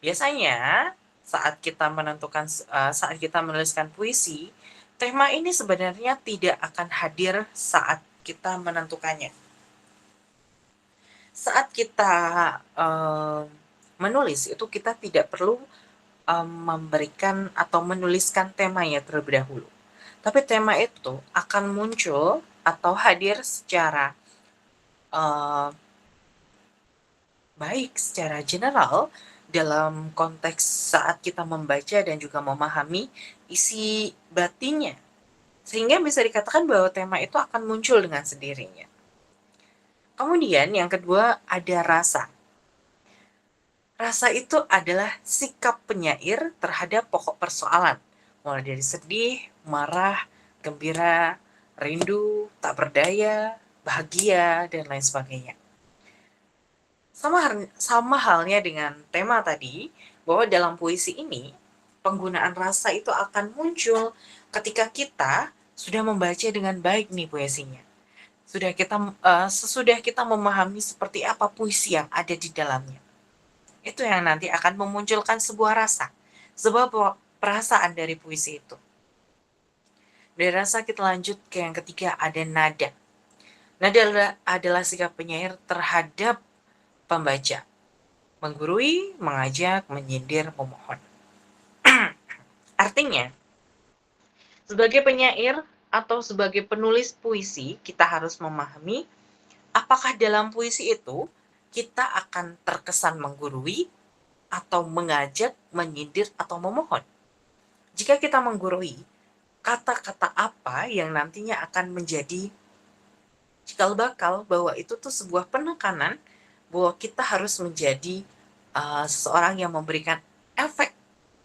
Biasanya, saat kita menuliskan puisi, tema ini sebenarnya tidak akan hadir saat kita menentukannya. Saat kita menulis itu kita tidak perlu memberikan atau menuliskan temanya terlebih dahulu. Tapi tema itu akan muncul atau hadir secara baik secara general dalam konteks saat kita membaca dan juga memahami isi batinnya. Sehingga bisa dikatakan bahwa tema itu akan muncul dengan sendirinya. Kemudian yang kedua ada rasa. Rasa itu adalah sikap penyair terhadap pokok persoalan, mulai dari sedih, marah, gembira, rindu, tak berdaya, bahagia, dan lain sebagainya. Sama halnya dengan tema tadi, bahwa dalam puisi ini, penggunaan rasa itu akan muncul ketika kita sudah membaca dengan baik nih puisinya. Sesudah kita memahami seperti apa puisi yang ada di dalamnya. Itu yang nanti akan memunculkan sebuah rasa, sebuah perasaan dari puisi itu. Dari rasa kita lanjut ke yang ketiga, ada nada. Nada adalah sikap penyair terhadap pembaca. Menggurui, mengajak, menyindir, memohon. Artinya, sebagai penyair atau sebagai penulis puisi, kita harus memahami apakah dalam puisi itu kita akan terkesan menggurui, atau mengajak, menyindir, atau memohon. Jika kita menggurui, kata-kata apa yang nantinya akan menjadi cikal bakal bahwa itu tuh sebuah penekanan bahwa kita harus menjadi seseorang yang memberikan efek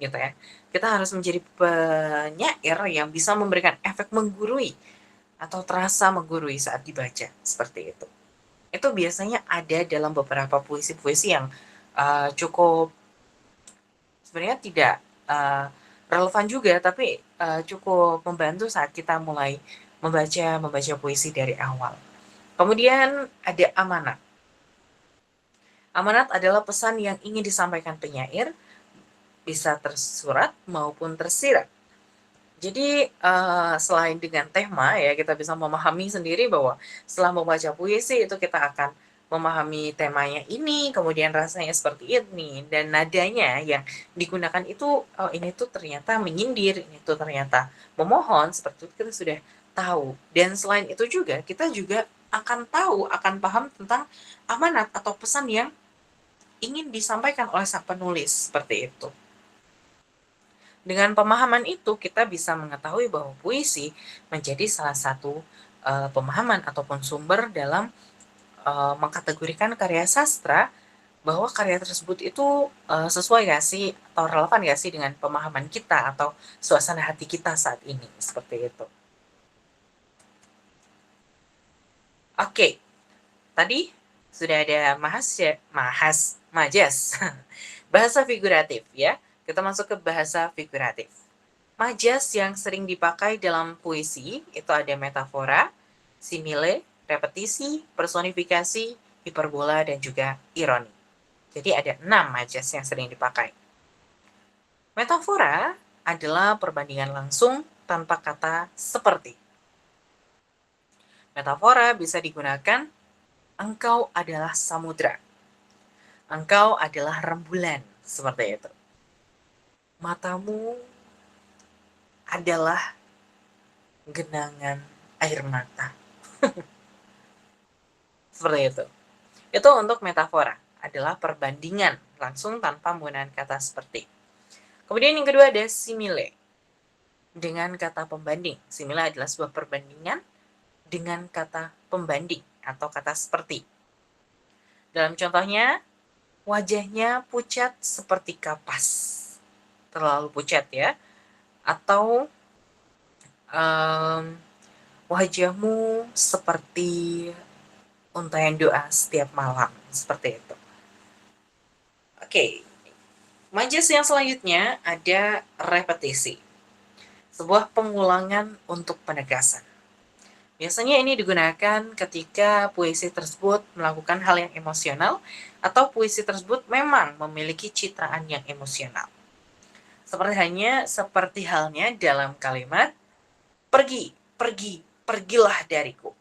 gitu ya. Kita harus menjadi penyair yang bisa memberikan efek menggurui atau terasa menggurui saat dibaca, seperti itu. Itu biasanya ada dalam beberapa puisi-puisi yang cukup sebenarnya tidak relevan juga, tapi cukup membantu saat kita mulai membaca puisi dari awal. Kemudian ada amanat. Amanat adalah pesan yang ingin disampaikan penyair, bisa tersurat maupun tersirat. Jadi selain dengan tema ya, kita bisa memahami sendiri bahwa setelah membaca puisi itu kita akan memahami temanya ini, kemudian rasanya seperti ini, dan nadanya yang digunakan itu, oh ini tuh ternyata menyindir, ini tuh ternyata memohon, seperti itu kita sudah tahu. Dan selain itu juga, kita juga akan tahu, akan paham tentang amanat atau pesan yang ingin disampaikan oleh sang penulis, seperti itu. Dengan pemahaman itu, kita bisa mengetahui bahwa puisi menjadi salah satu pemahaman ataupun sumber dalam mengkategorikan karya sastra, bahwa karya tersebut itu sesuai gak sih atau relevan gak sih dengan pemahaman kita atau suasana hati kita saat ini, seperti itu. Oke, tadi sudah ada majas. Bahasa figuratif ya. Kita masuk ke bahasa figuratif. Majas yang sering dipakai dalam puisi itu ada metafora, simile, repetisi, personifikasi, hiperbola, dan juga ironi. Jadi ada 6 majas yang sering dipakai. Metafora adalah perbandingan langsung tanpa kata seperti. Metafora bisa digunakan, engkau adalah samudra. Engkau adalah rembulan, seperti itu. Matamu adalah genangan air mata. Seperti itu. Itu untuk metafora, adalah perbandingan langsung tanpa menggunakan kata seperti. Kemudian yang kedua ada simile, dengan kata pembanding. Simile adalah sebuah perbandingan dengan kata pembanding atau kata seperti. Dalam contohnya, wajahnya pucat seperti kapas. Terlalu pucat ya. Atau wajahmu seperti untaian doa setiap malam. Seperti itu. Oke. Majas yang selanjutnya ada repetisi. Sebuah pengulangan untuk penegasan. Biasanya ini digunakan ketika puisi tersebut melakukan hal yang emosional atau puisi tersebut memang memiliki citraan yang emosional. Seperti halnya dalam kalimat pergi, pergi, pergilah dariku.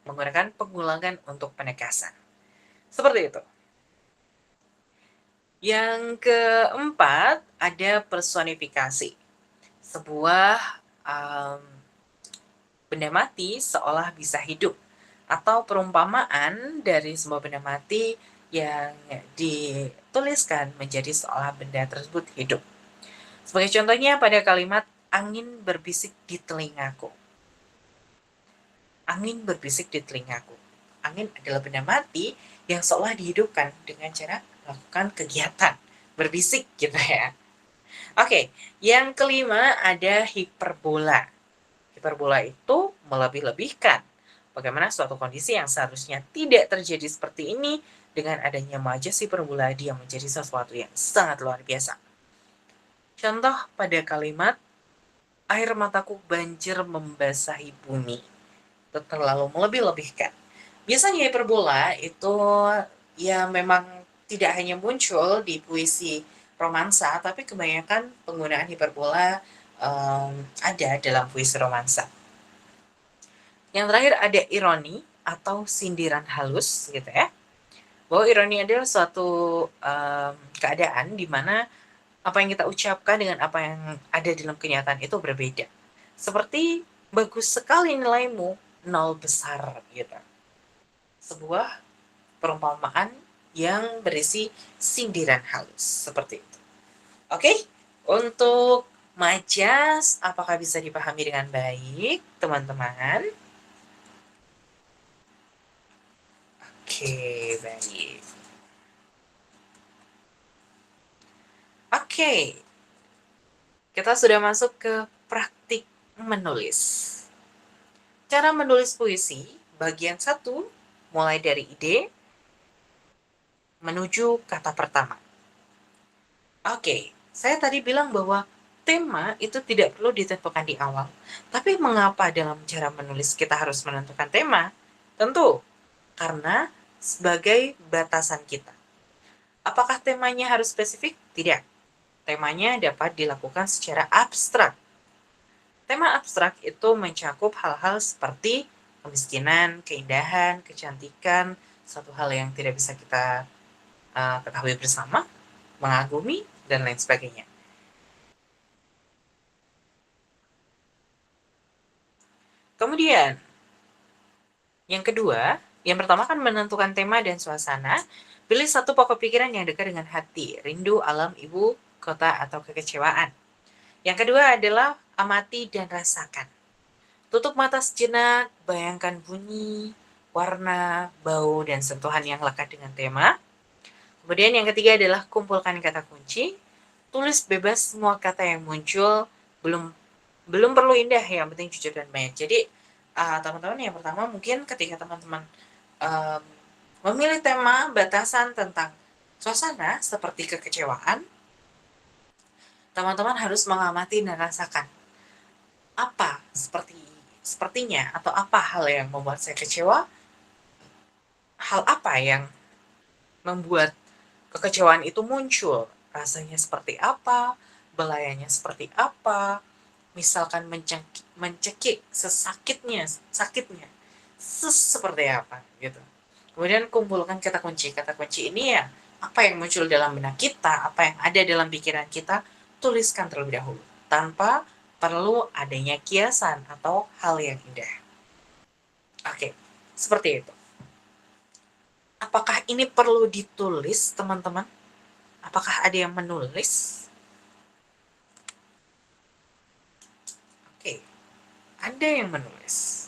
Menggunakan pengulangan untuk penegasan. Seperti itu. Yang keempat ada personifikasi. Sebuah benda mati seolah bisa hidup, atau perumpamaan dari sebuah benda mati yang dituliskan menjadi seolah benda tersebut hidup. Sebagai contohnya pada kalimat angin berbisik di telingaku. Angin berbisik di telingaku. Angin adalah benda mati yang seolah dihidupkan dengan cara melakukan kegiatan berbisik gitu ya. Oke, yang kelima ada hiperbola. Hiperbola itu melebih-lebihkan bagaimana suatu kondisi yang seharusnya tidak terjadi seperti ini, dengan adanya majas hiperbola dia menjadi sesuatu yang sangat luar biasa. Contoh pada kalimat air mataku banjir membasahi bumi. Itu terlalu melebih-lebihkan. Biasanya hiperbola itu ya memang tidak hanya muncul di puisi romansa, tapi kebanyakan penggunaan hiperbola ada dalam puisi romansa. Yang terakhir ada ironi atau sindiran halus gitu ya. Bahwa ironi adalah suatu keadaan di mana apa yang kita ucapkan dengan apa yang ada dalam kenyataan itu berbeda. Seperti bagus sekali nilaimu, 0 besar gitu. Sebuah perumpamaan yang berisi sindiran halus seperti itu. Oke, untuk majas apakah bisa dipahami dengan baik, teman-teman? Oke, baik. Oke, kita sudah masuk ke praktik menulis. Cara menulis puisi, bagian 1, mulai dari ide menuju kata pertama. Oke, saya tadi bilang bahwa tema itu tidak perlu ditentukan di awal. Tapi mengapa dalam cara menulis kita harus menentukan tema? Tentu, karena sebagai batasan kita. Apakah temanya harus spesifik? Tidak. Temanya dapat dilakukan secara abstrak. Tema abstrak itu mencakup hal-hal seperti kemiskinan, keindahan, kecantikan, suatu hal yang tidak bisa kita ketahui bersama, mengagumi, dan lain sebagainya. Kemudian, yang kedua, yang pertama kan menentukan tema dan suasana. Pilih satu pokok pikiran yang dekat dengan hati, rindu, alam, ibu, kota, atau kekecewaan. Yang kedua adalah amati dan rasakan. Tutup mata sejenak, bayangkan bunyi, warna, bau, dan sentuhan yang lekat dengan tema. Kemudian yang ketiga adalah kumpulkan kata kunci. Tulis bebas semua kata yang muncul, belum perlu indah, yang penting jujur dan banyak. Jadi teman-teman yang pertama mungkin ketika teman-teman Memilih tema batasan tentang suasana seperti kekecewaan, teman-teman harus mengamati dan rasakan apa sepertinya atau apa hal yang membuat saya kecewa, hal apa yang membuat kekecewaan itu muncul, rasanya seperti apa, belayannya seperti apa, misalkan mencekik sakitnya seperti apa gitu. Kemudian kumpulkan kata kunci ini ya, apa yang muncul dalam benak kita, apa yang ada dalam pikiran kita, tuliskan terlebih dahulu tanpa perlu adanya kiasan atau hal yang indah. Oke, seperti itu. Apakah ini perlu ditulis, teman-teman? Apakah ada yang menulis? Oke, ada yang menulis.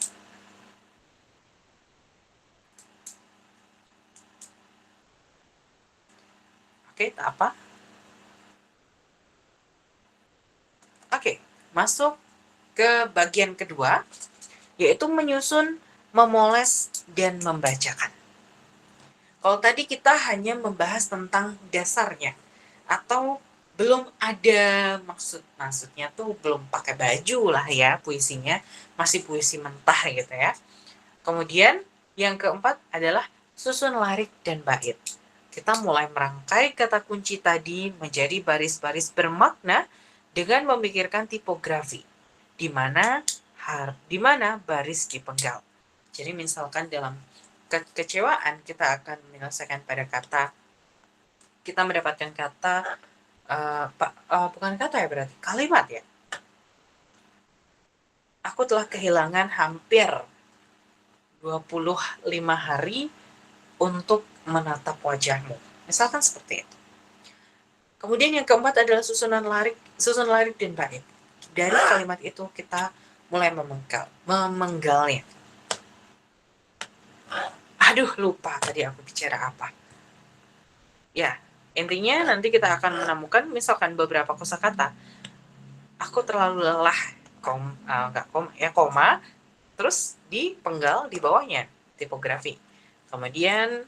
Oke, tak apa. Oke, masuk ke bagian kedua, yaitu menyusun, memoles, dan membacakan. Kalau tadi kita hanya membahas tentang dasarnya, atau belum ada maksudnya tuh belum pakai baju lah ya puisinya, masih puisi mentah gitu ya. Kemudian yang keempat adalah susun lirik dan bait. Kita mulai merangkai kata kunci tadi menjadi baris-baris bermakna dengan memikirkan tipografi, di mana baris dipenggal. Jadi misalkan dalam kekecewaan kita akan menyelesaikan pada kata, kita mendapatkan kata bukan kata ya, berarti kalimat ya. Aku telah kehilangan hampir 25 hari untuk menatap wajahmu. Misalkan seperti itu. Kemudian yang keempat adalah susun lirik dan bait. Dari kalimat itu kita mulai memenggalnya. Aduh, lupa tadi aku bicara apa. Ya, intinya nanti kita akan menemukan misalkan beberapa kosakata. Aku terlalu lelah, koma, terus dipenggal di bawahnya, tipografi. Kemudian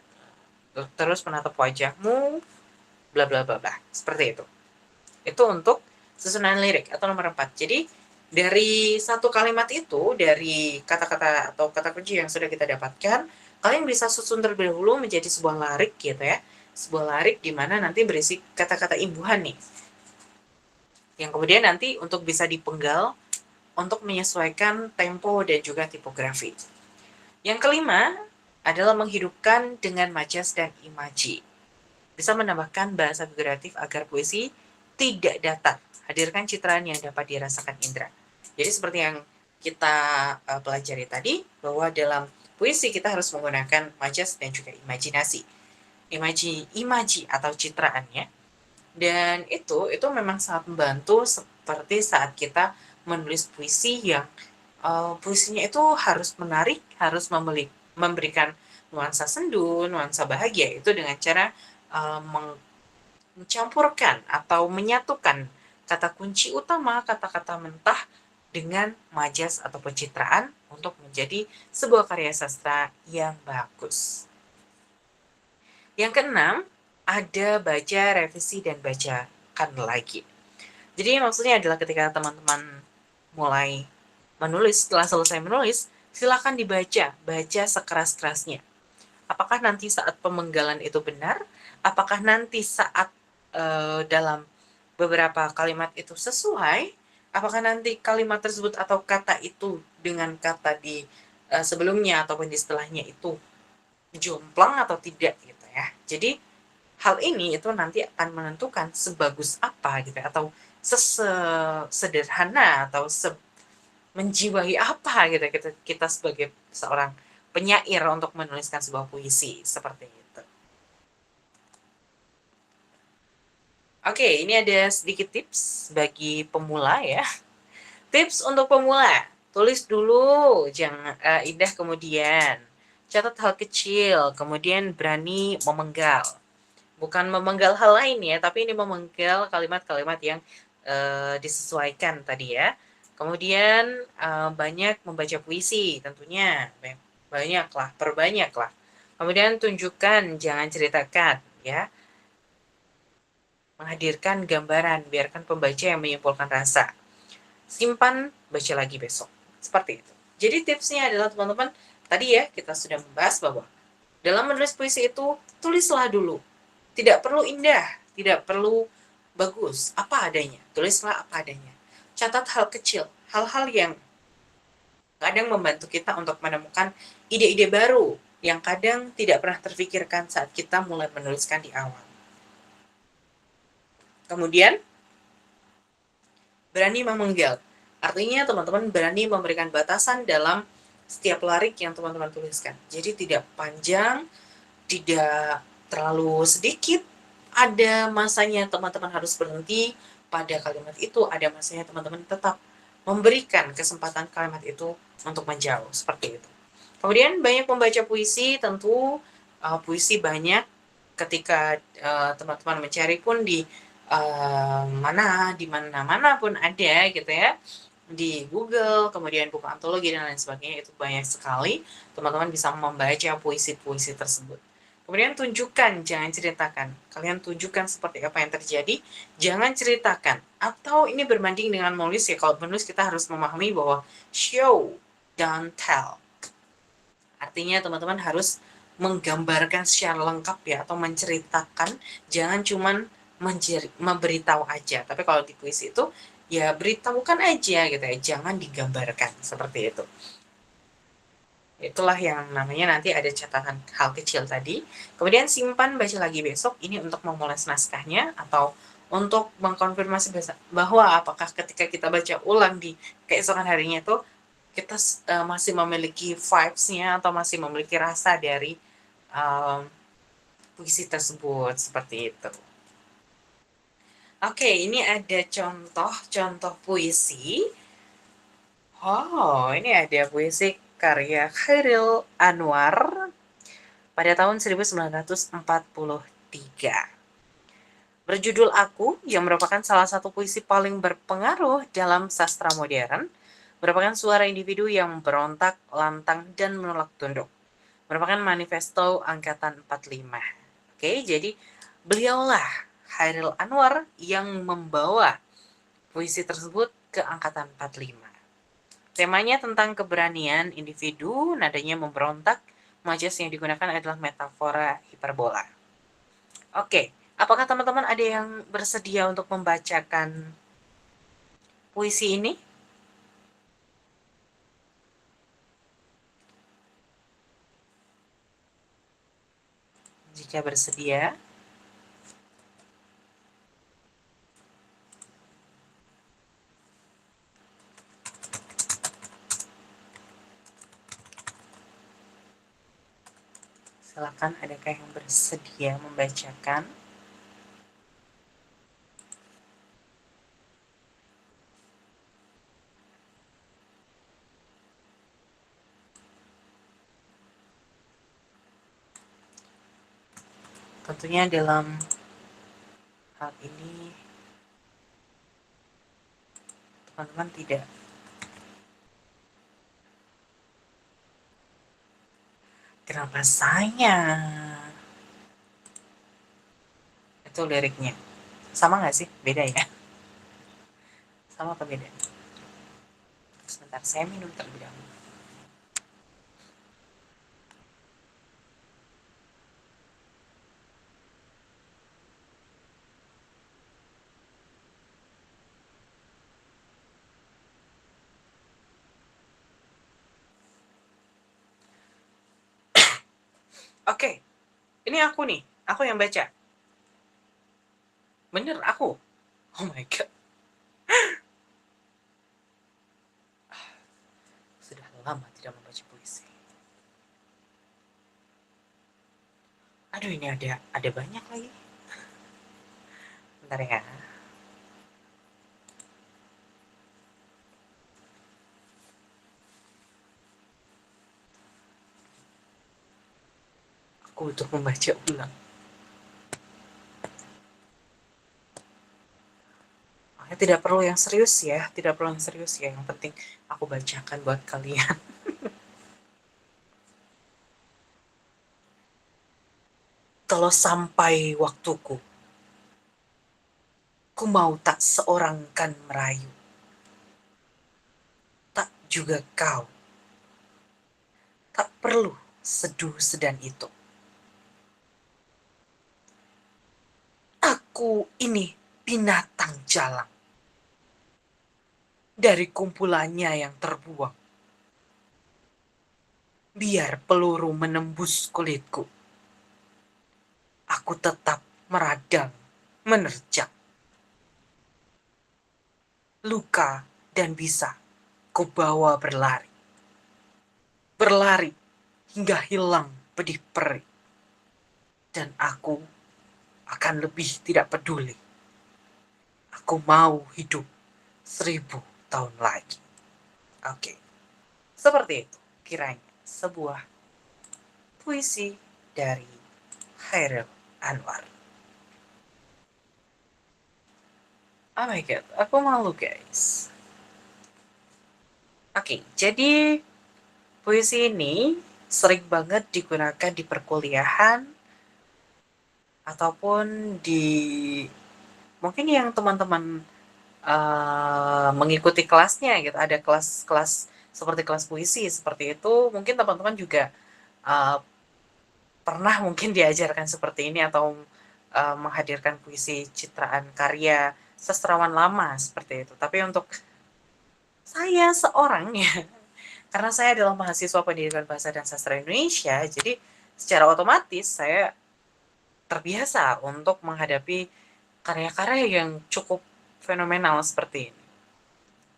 terus menatap wajahmu, bla bla bla bla, seperti itu. Itu untuk susunan lirik atau nomor 4. Jadi dari satu kalimat itu, dari kata-kata atau kata kunci yang sudah kita dapatkan, kalian bisa susun terlebih dahulu menjadi sebuah lirik gitu ya. Sebuah lirik di mana nanti berisi kata-kata imbuhan nih. Yang kemudian nanti untuk bisa dipenggal untuk menyesuaikan tempo dan juga tipografi. Yang kelima adalah menghidupkan dengan majas dan imaji. Bisa menambahkan bahasa figuratif agar puisi tidak datar. Hadirkan citraan yang dapat dirasakan indera. Jadi seperti yang kita pelajari tadi, bahwa dalam puisi kita harus menggunakan majas dan juga imajinasi. Imaji atau citraannya. Dan itu memang sangat membantu seperti saat kita menulis puisi yang puisinya itu harus menarik, harus memberikan nuansa sendu, nuansa bahagia, itu dengan cara mencampurkan atau menyatukan kata kunci utama, kata-kata mentah dengan majas atau pencitraan untuk menjadi sebuah karya sastra yang bagus. Yang keenam, ada baca, revisi, dan bacakan lagi. Jadi maksudnya adalah ketika teman-teman mulai menulis, setelah selesai menulis, silakan baca sekeras-kerasnya. Apakah nanti saat pemenggalan itu benar? Apakah nanti saat dalam beberapa kalimat itu sesuai? Apakah nanti kalimat tersebut atau kata itu dengan kata di sebelumnya ataupun di setelahnya itu jomplang atau tidak gitu ya. Jadi hal ini itu nanti akan menentukan sebagus apa gitu ya, atau sederhana atau menjiwai apa gitu kita sebagai seorang penyair untuk menuliskan sebuah puisi seperti itu. Oke, ini ada sedikit tips bagi pemula ya. Tips untuk pemula, tulis dulu, jangan indah kemudian. Catat hal kecil, kemudian berani memenggal. Bukan memenggal hal lain ya, tapi ini memenggal kalimat-kalimat yang disesuaikan tadi ya. Kemudian banyak membaca puisi tentunya, banyaklah, perbanyaklah. Kemudian tunjukkan, jangan ceritakan, ya. Menghadirkan gambaran, biarkan pembaca yang menyimpulkan rasa. Simpan, baca lagi besok. Seperti itu. Jadi tipsnya adalah teman-teman, tadi ya kita sudah membahas bahwa dalam menulis puisi itu, tulislah dulu. Tidak perlu indah, tidak perlu bagus, apa adanya. Tulislah apa adanya. Catat hal kecil, hal-hal yang kadang membantu kita untuk menemukan ide-ide baru yang kadang tidak pernah terfikirkan saat kita mulai menuliskan di awal. Kemudian, berani memenggal. Artinya teman-teman berani memberikan batasan dalam setiap lirik yang teman-teman tuliskan. Jadi tidak panjang, tidak terlalu sedikit, ada masanya teman-teman harus berhenti pada kalimat itu, ada masanya teman-teman tetap memberikan kesempatan kalimat itu untuk menjauh, seperti itu. Kemudian banyak membaca puisi, tentu puisi banyak ketika teman-teman mencari pun di mana-mana pun ada gitu ya, di Google, kemudian buku antologi dan lain sebagainya, itu banyak sekali teman-teman bisa membaca puisi-puisi tersebut. Kemudian tunjukkan, jangan ceritakan. Kalian tunjukkan seperti apa yang terjadi, jangan ceritakan. Atau ini berbanding dengan menulis ya, kalau menulis kita harus memahami bahwa show, don't tell. Artinya teman-teman harus menggambarkan secara lengkap ya, atau menceritakan, jangan cuman memberitahu aja. Tapi kalau di puisi itu, ya beritahukan aja gitu ya, jangan digambarkan, seperti itu. Itulah yang namanya nanti ada catatan hal kecil tadi. Kemudian simpan, baca lagi besok, ini untuk memoles naskahnya, atau untuk mengkonfirmasi bahwa apakah ketika kita baca ulang di keesokan harinya itu, kita masih memiliki vibes-nya, atau masih memiliki rasa dari puisi tersebut, seperti itu. Oke, ini ada contoh puisi. Oh, ini ada puisi karya Chairil Anwar pada tahun 1943. Berjudul Aku, yang merupakan salah satu puisi paling berpengaruh dalam sastra modern, merupakan suara individu yang berontak, lantang, dan menolak tunduk. Merupakan manifesto Angkatan 45. Oke, jadi beliaulah Chairil Anwar yang membawa puisi tersebut ke Angkatan 45. Temanya tentang keberanian individu, nadanya memberontak, majas yang digunakan adalah metafora hiperbola. Oke, apakah teman-teman ada yang bersedia untuk membacakan puisi ini? Jika bersedia, silakan, adakah yang bersedia membacakan? Tentunya dalam hal ini teman-teman tidak kenapa saya itu liriknya sama nggak sih, beda ya, sama apa beda? Sebentar, saya minum terlebih dahulu. Oke, ini aku nih, aku yang baca. Bener aku. Oh my god. Sudah lama tidak membaca puisi. Aduh, ini ada banyak lagi. Bentar ya. Aku untuk membaca ulang. Tidak perlu yang serius ya, tidak perlu yang serius ya. Yang penting aku bacakan buat kalian. Kalau sampai waktuku, ku mau tak seorang kan merayu, tak juga kau, tak perlu seduh sedan itu. Aku ini binatang jalang, dari kumpulannya yang terbuang. Biar peluru menembus kulitku, aku tetap meradang, menerjang. Luka dan bisa kubawa berlari. Berlari hingga hilang pedih perih. Dan aku akan lebih tidak peduli. Aku mau hidup 1000 tahun lagi. Oke, seperti itu kiranya sebuah puisi dari Chairil Anwar. Oh my god, aku malu guys. Oke, jadi puisi ini sering banget digunakan di perkuliahan ataupun di mungkin yang teman-teman mengikuti kelasnya gitu. Ada kelas-kelas seperti kelas puisi seperti itu. Mungkin teman-teman juga uh, pernah mungkin diajarkan seperti ini atau menghadirkan puisi citraan karya sastrawan lama seperti itu. Tapi untuk saya seorang ya, karena saya adalah mahasiswa pendidikan bahasa dan sastra Indonesia, jadi secara otomatis saya terbiasa untuk menghadapi karya-karya yang cukup fenomenal seperti ini.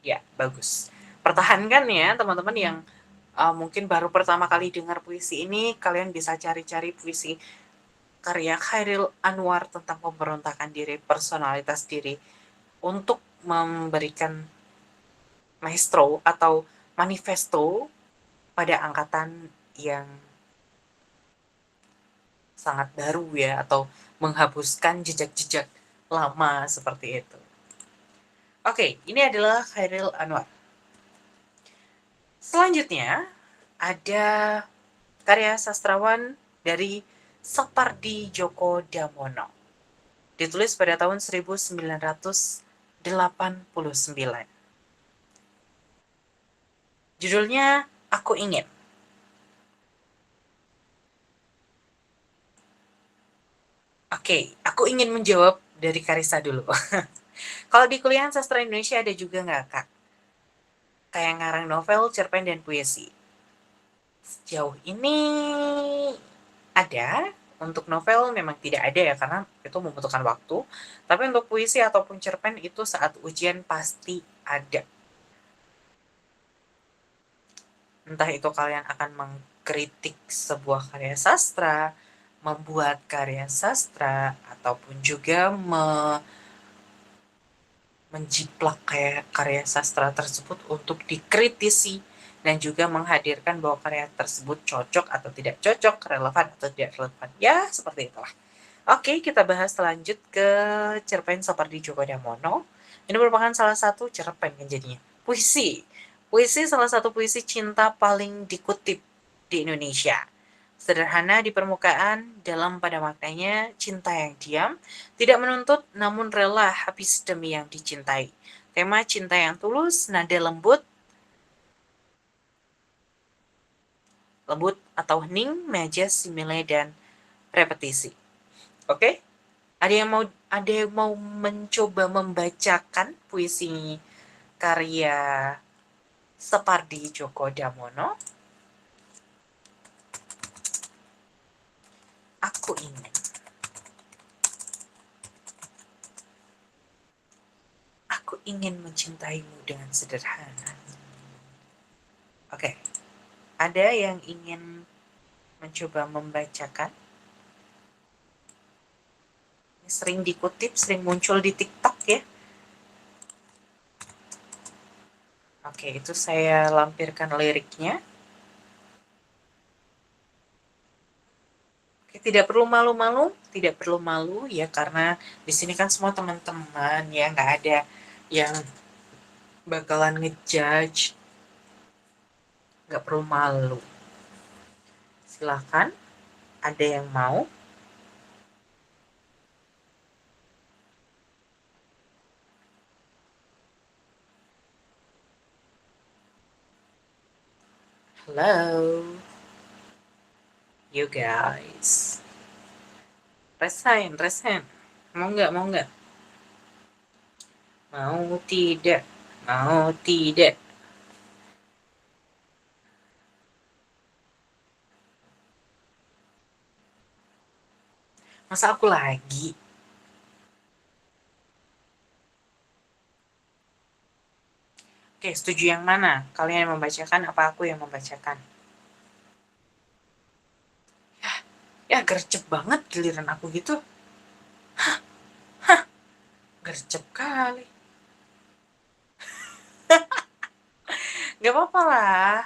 Ya, bagus. Pertahankan ya teman-teman yang mungkin baru pertama kali dengar puisi ini, kalian bisa cari-cari puisi karya Chairil Anwar tentang pemberontakan diri, personalitas diri, untuk memberikan maestro atau manifesto pada angkatan yang sangat baru ya, atau menghapuskan jejak-jejak lama seperti itu. Oke, ini adalah Chairil Anwar. Selanjutnya ada karya sastrawan dari Sapardi Djoko Damono. Ditulis pada tahun 1989. Judulnya Aku Ingin. Oke, aku ingin menjawab dari Karissa dulu. Kalau di kuliah sastra Indonesia ada juga nggak, Kak? Kayak ngarang novel, cerpen, dan puisi. Sejauh ini ada. Untuk novel memang tidak ada ya, karena itu membutuhkan waktu. Tapi untuk puisi ataupun cerpen itu saat ujian pasti ada. Entah itu kalian akan mengkritik sebuah karya sastra, membuat karya sastra, ataupun juga menjiplak kayak karya sastra tersebut untuk dikritisi dan juga menghadirkan bahwa karya tersebut cocok atau tidak cocok, relevan atau tidak relevan. Ya, seperti itulah. Oke, kita bahas lanjut ke cerpen Sapardi Djoko Damono. Ini merupakan salah satu cerpen kan jadinya. Puisi. Puisi salah satu puisi cinta paling dikutip di Indonesia. Sederhana di permukaan, dalam pada maknanya cinta yang diam, tidak menuntut namun rela habis demi yang dicintai. Tema cinta yang tulus, nada lembut, lembut atau hening, majas, simile, dan repetisi. Oke? Ada yang mau mencoba membacakan puisi karya Sapardi Djoko Damono? Aku ingin. Aku ingin mencintaimu dengan sederhana. Oke. Ada yang ingin mencoba membacakan? Sering dikutip, sering muncul di TikTok ya. Oke, itu saya lampirkan liriknya. Oke, tidak perlu malu-malu, tidak perlu malu ya, karena di sini kan semua teman-teman ya, nggak ada yang bakalan ngejudge, nggak perlu malu. Silahkan, ada yang mau? Hello, you guys. Resign, resign. Mau nggak, mau nggak? Mau tidak, mau tidak. Masa aku lagi? Oke, setuju yang mana? Kalian yang membacakan apa aku yang membacakan? Ya, gercep banget giliran aku gitu. Gercep kali. Gak apa-apa lah.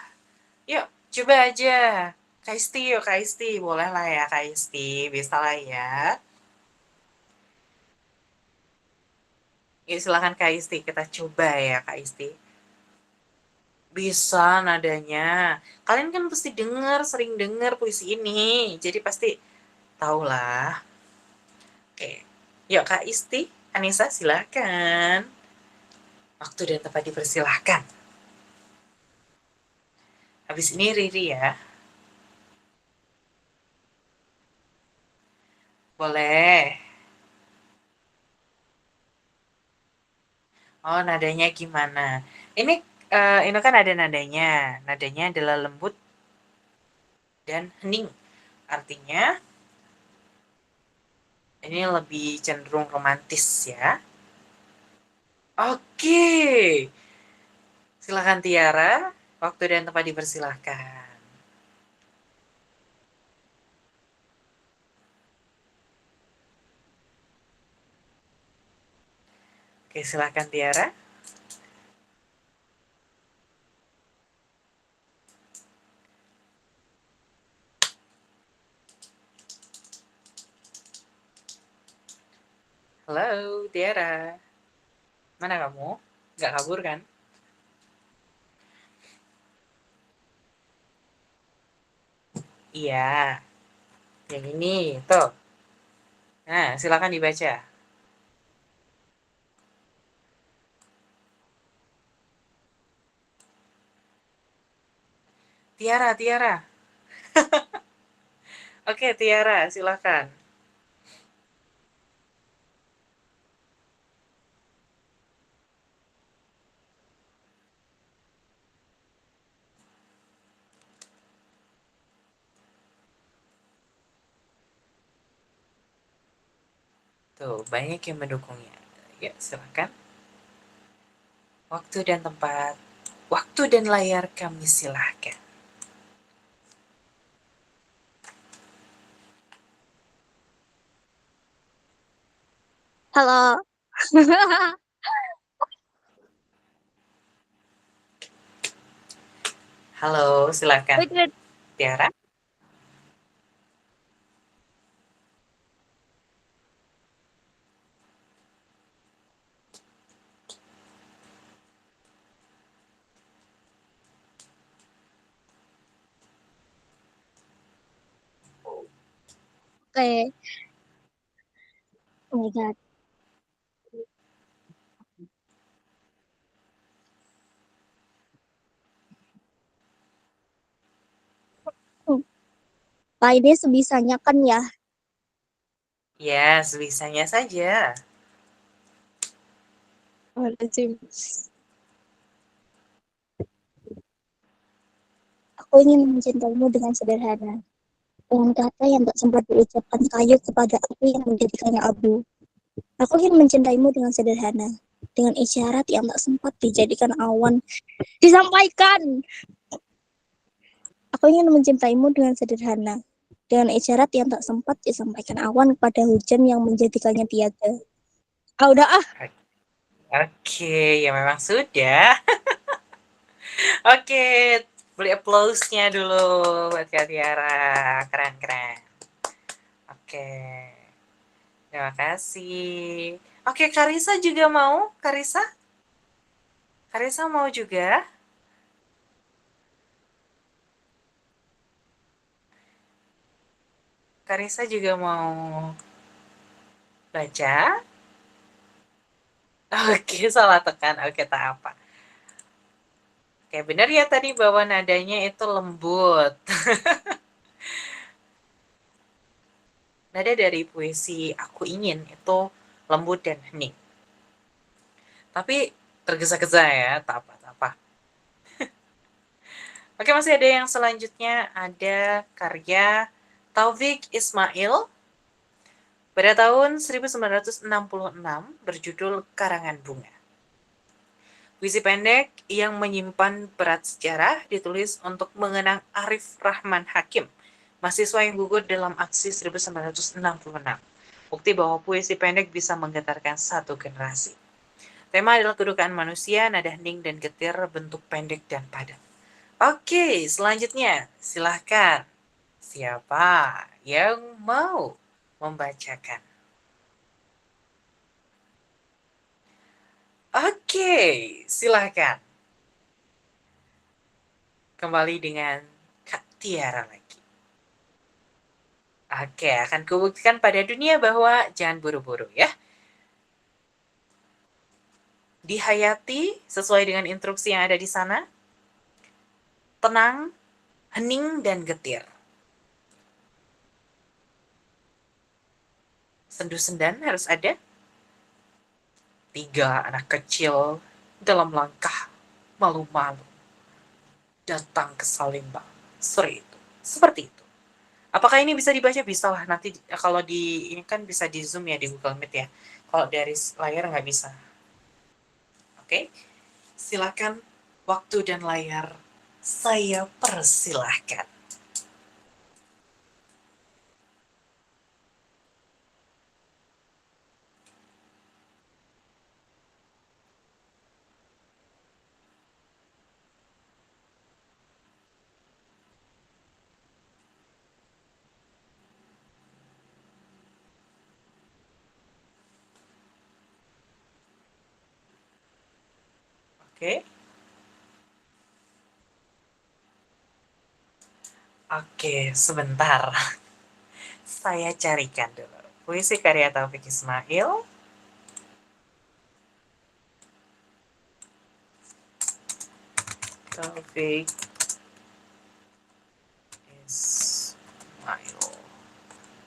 Yuk, coba aja. Kaisti yuk, Kaisti. Boleh lah ya, Kaisti. Bisa lah ya. Yuk, silakan Kaisti. Kita coba ya, Kaisti. Bisa nadanya. Kalian kan pasti denger, sering denger puisi ini. Jadi pasti tahu lah. Oke. Yuk, Kak Isti. Anissa, silakan. Waktu dan tempat dipersilahkan. Habis ini Riri ya. Boleh. Oh, nadanya gimana? Ini ini kan ada nadanya. Nadanya adalah lembut dan hening. Artinya ini lebih cenderung romantis ya. Oke. Silakan Tiara. Waktu dan tempat dipersilahkan. Oke, silakan Tiara. Halo, Tiara. Mana kamu? Nggak kabur kan? Iya, yang ini. Tuh. Nah, silakan dibaca. Tiara, Tiara. Oke, Tiara, silakan. Tuh, banyak yang mendukungnya. Ya, silakan. Waktu dan tempat, waktu dan layar kami silahkan. Halo. Halo, silakan. Udah. Tiara. Oke. Oh my God. Hmm. Pak ini sebisanya kan ya. Ya, sebisanya saja. Aku ingin mencintaimu dengan sederhana. Dengan kata yang tak sempat diucapkan kayu kepada api yang menjadikannya abu. Aku ingin mencintaimu dengan sederhana. Dengan isyarat yang tak sempat dijadikan awan. Disampaikan! Aku ingin mencintaimu dengan sederhana. Dengan isyarat yang tak sempat disampaikan awan pada hujan yang menjadikannya tiada. Ah, udah ah. Oke, ya memang sudah. Oke, beli applause-nya dulu buat Kak Tiara. Keren-keren. Oke, terima kasih. Oke, Karisa juga mau? Karisa? Karisa mau juga? Karisa juga mau baca? Oke, salah tekan. Oke, tak apa. Oke, benar ya tadi bahwa nadanya itu lembut. Nada dari puisi Aku Ingin itu lembut dan hening. Tapi tergesa-gesa ya, tak apa-apa. Oke, masih ada yang selanjutnya, ada karya Taufik Ismail pada tahun 1966 berjudul Karangan Bunga. Puisi pendek yang menyimpan berat sejarah ditulis untuk mengenang Arif Rahman Hakim, mahasiswa yang gugur dalam aksi 1966. Bukti bahwa puisi pendek bisa menggetarkan satu generasi. Tema adalah kedukaan manusia, nada hening dan getir, bentuk pendek dan padat. Oke, selanjutnya silahkan. Siapa yang mau membacakan? Oke, silahkan. Kembali dengan Kak Tiara lagi. Oke, akan kubuktikan pada dunia bahwa jangan buru-buru ya. Dihayati sesuai dengan instruksi yang ada di sana. Tenang, hening, dan getir. Sendu-sendan harus ada. 3 anak kecil dalam langkah malu-malu datang ke Salemba sore itu. Seperti itu. Apakah ini bisa dibaca? Bisa lah. Nanti kalau di ini kan bisa di Zoom ya, di Google Meet ya. Kalau dari layar nggak bisa. Oke, silakan waktu dan layar saya persilahkan. Oke. Oke, sebentar. Saya carikan dulu. Puisi karya Taufik Ismail. Taufik Ismail.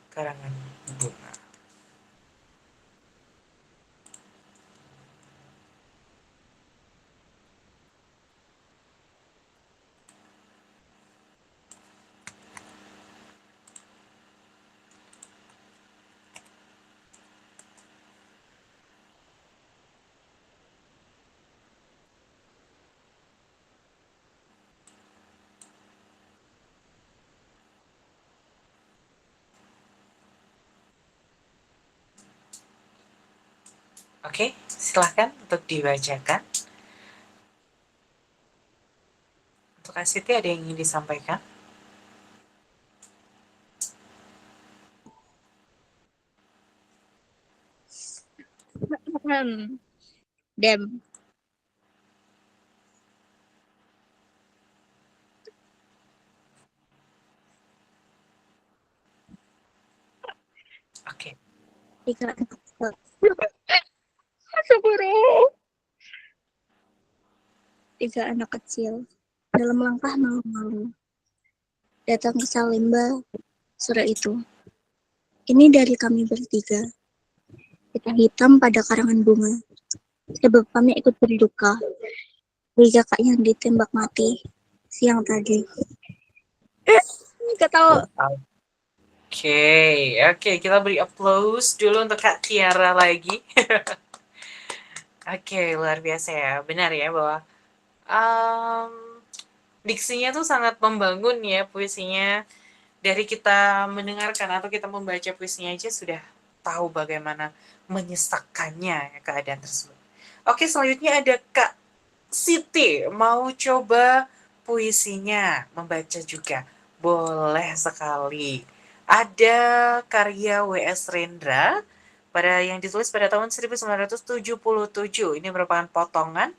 Karangan Bunga. Oke, silahkan untuk dibacakan. Untuk Kak Siti ada yang ingin disampaikan? Dem. Oke. Tiga anak Tiga anak kecil dalam langkah malu-malu datang ke Salemba sore itu. Ini dari kami bertiga. Kita hitam pada karangan bunga. Sebab kami ikut berduka bagi kakak yang ditembak mati siang tadi. Gak tahu. Oke, kita beri applause dulu untuk Kak Tiara lagi. Oke, luar biasa ya. Benar ya bahwa diksinya tuh sangat membangun ya puisinya. Dari kita mendengarkan atau kita membaca puisinya aja sudah tahu bagaimana menyesakkannya ya, keadaan tersebut. Oke, selanjutnya ada Kak Siti. Mau coba puisinya, membaca juga. Boleh sekali. Ada karya W.S. Rendra yang ditulis pada tahun 1977. Ini merupakan potongan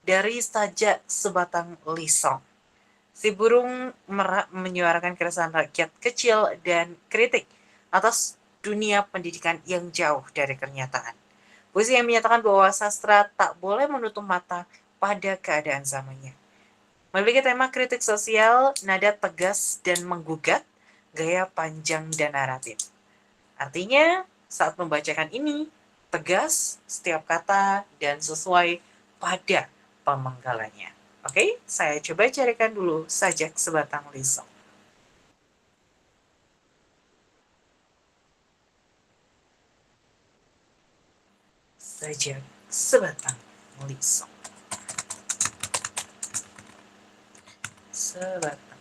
dari Sajak Sebatang Lisong. Si burung merak menyuarakan keresahan rakyat kecil dan kritik atas dunia pendidikan yang jauh dari kenyataan. Puisi yang menyatakan bahwa sastra tak boleh menutup mata pada keadaan zamannya. Memiliki tema kritik sosial, nada tegas dan menggugat, gaya panjang dan naratif. Artinya, saat membacakan ini, tegas setiap kata dan sesuai pada pemenggalannya. Oke, saya coba carikan dulu sajak sebatang lisong. Sajak sebatang lisong. Sebatang.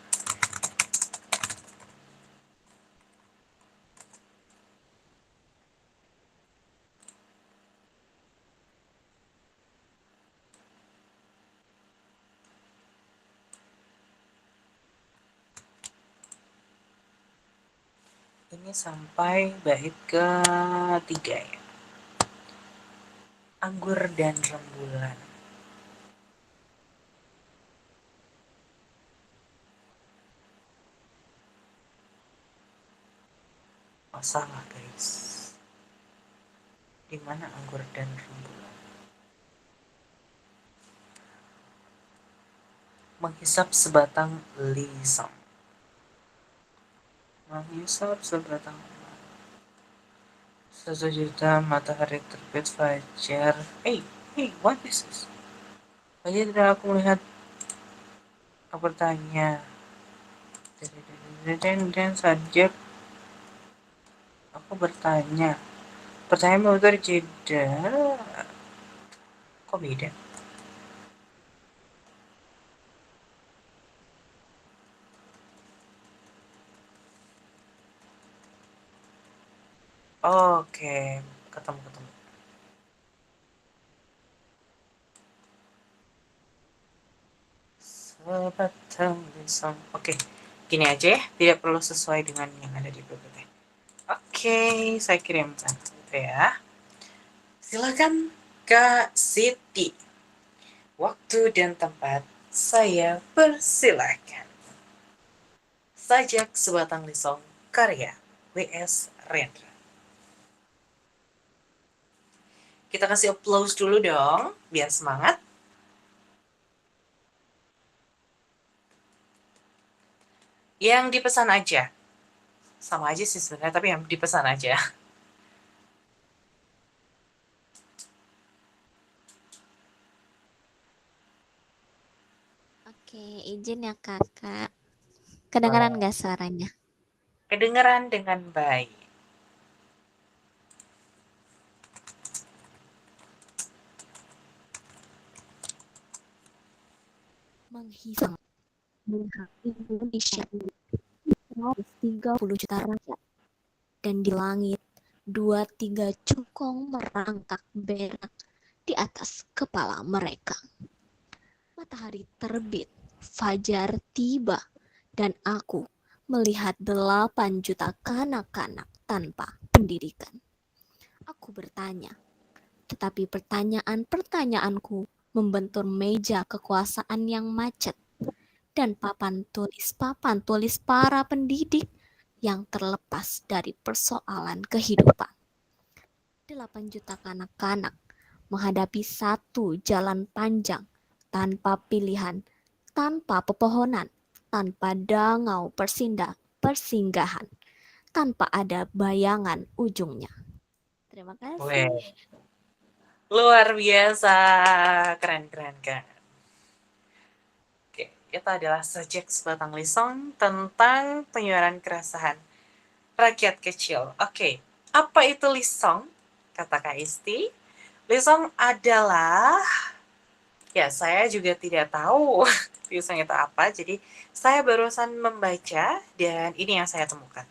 Ini sampai bait ketiga ya. Anggur dan rembulan. Oh, salah guys. Di mana anggur dan rembulan? Menghisap sebatang lisong. Menghisap sebatang. 1 juta matahari terbit fajar. Hey, what is this? Fajar tidak aku melihat. Aku bertanya. Dan sajak. Aku bertanya. Pertanyaan memutar jeda. Kok beda? Oke, ketemu. Sebatang lisong. Oke, gini aja ya. Tidak perlu sesuai dengan yang ada di PPT. Oke, saya kirimkan gitu ya. Silakan Kak Siti. Waktu dan tempat saya persilahkan. Sajak sebatang lisong karya W.S. Rendra. Kita kasih applause dulu dong, biar semangat. Yang dipesan aja. Sama aja sih sebenarnya, tapi yang dipesan aja. Oke, izin ya kakak. Kedengaran nggak suaranya? Kedengaran dengan baik. Menghisap melihat Indonesia 30 juta rakyat, dan di langit 23 cungkong merangkak berak di atas kepala mereka. Matahari terbit, fajar tiba, dan aku melihat 8 juta kanak-kanak tanpa pendidikan. Aku bertanya, tetapi pertanyaan-pertanyaanku membentur meja kekuasaan yang macet dan papan tulis para pendidik yang terlepas dari persoalan kehidupan. 8 juta kanak-kanak menghadapi satu jalan panjang tanpa pilihan, tanpa pepohonan, tanpa dangau persinggahan, tanpa ada bayangan ujungnya. Terima kasih. Luar biasa, keren. Oke, itu adalah sajak sebatang lisong tentang penyuaran keresahan rakyat kecil. Oke, apa itu lisong? Kata Kak Isti. Lisong adalah, ya saya juga tidak tahu lisong itu apa, jadi saya barusan membaca dan ini yang saya temukan.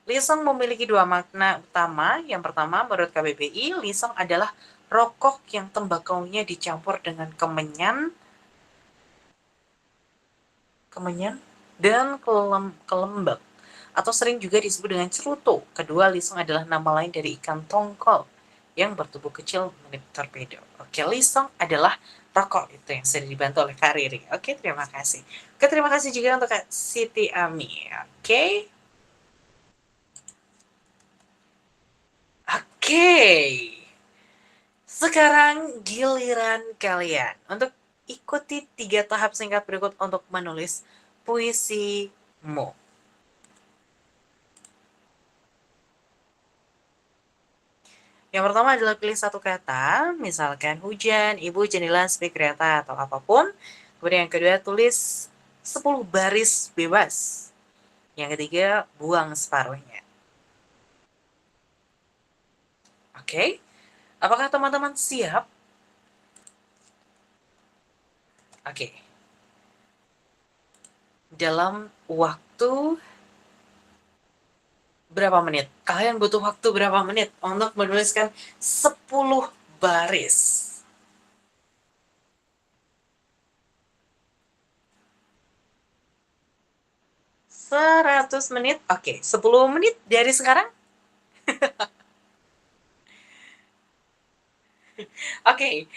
Lisong memiliki 2 makna utama. Yang pertama, menurut KBBI, lisong adalah rokok yang tembakaunya dicampur dengan kemenyan dan kelembak, atau sering juga disebut dengan cerutu. Kedua, lisong adalah nama lain dari ikan tongkol yang bertubuh kecil mirip torpedo. Oke, lisong adalah rokok itu yang sudah dibantu oleh Kak Riri. Oke, terima kasih. Oke, terima kasih juga untuk Kak Siti Ami. Oke. Oke. Sekarang giliran kalian untuk ikuti 3 tahap singkat berikut untuk menulis puisimu. Yang pertama adalah pilih satu kata, misalkan hujan, ibu, jendela, speak, kereta, atau apapun. Kemudian yang kedua, tulis 10 baris bebas. Yang ketiga, buang separuhnya. Oke, apakah teman-teman siap? Oke. Dalam waktu berapa menit? Kalian butuh waktu berapa menit untuk menuliskan 10 baris? 100 menit? Oke, 10 menit dari sekarang? Oke,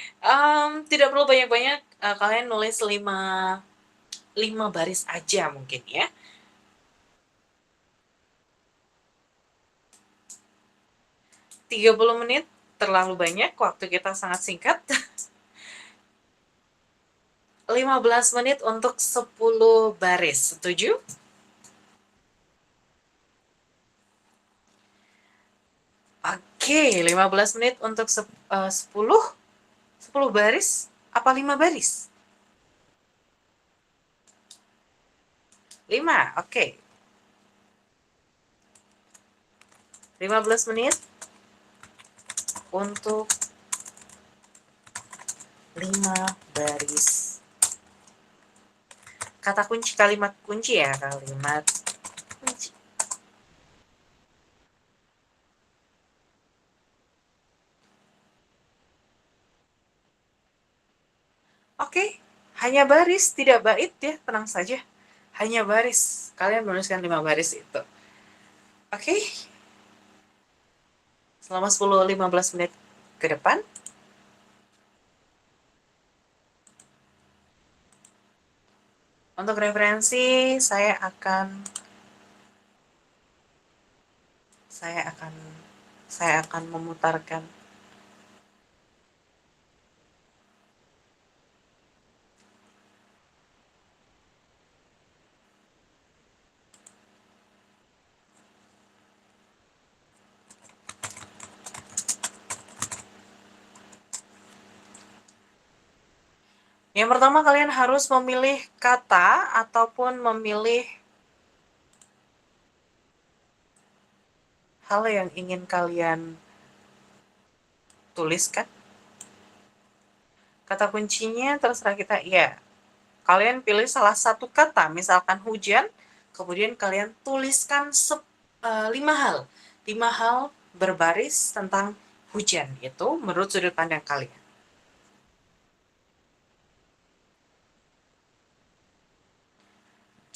tidak perlu banyak-banyak, kalian nulis 5 baris aja mungkin ya. 30 menit terlalu banyak, waktu kita sangat singkat. 15 menit untuk 10 baris, setuju? Oke, 15 menit untuk 10 baris, apa 5 baris? 5, oke. 15 menit untuk 5 baris. Kata kunci, kalimat kunci ya, kalimat kunci. Oke, hanya baris, tidak bait ya, tenang saja. Hanya baris, kalian menuliskan 5 baris itu. Oke, selama 10-15 menit ke depan, untuk referensi saya akan memutarkan yang pertama. Kalian harus memilih kata ataupun memilih hal yang ingin kalian tuliskan. Kata kuncinya terserah kita, ya. Kalian pilih salah satu kata, misalkan hujan, kemudian kalian tuliskan 5 hal. 5 hal berbaris tentang hujan, itu menurut sudut pandang kalian.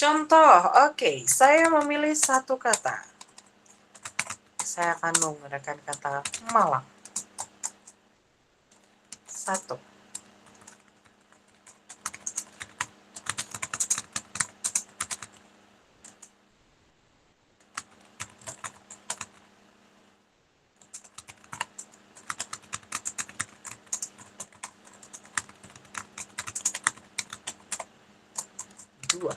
Contoh, oke, saya memilih satu kata. Saya akan menggunakan kata malam. 1. 2.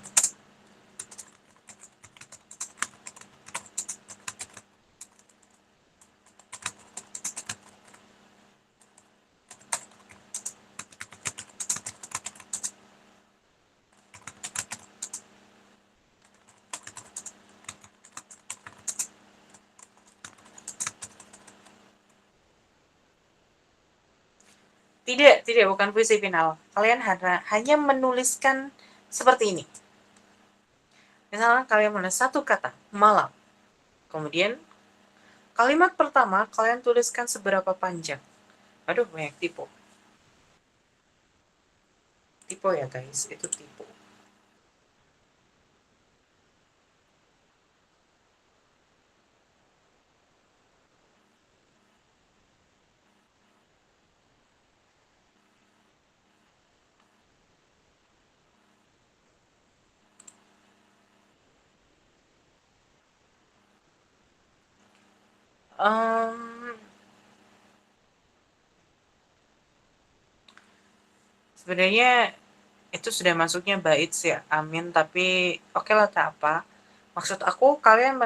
Tidak, bukan puisi final. Kalian hanya menuliskan seperti ini. Misalnya kalian menulis satu kata, malam. Kemudian kalimat pertama kalian tuliskan seberapa panjang. Aduh, banyak tipe. Tipe ya guys, itu tipe. Sebenarnya itu sudah masuknya bait sih, amin, tapi oke lah tak apa. Maksud aku kalian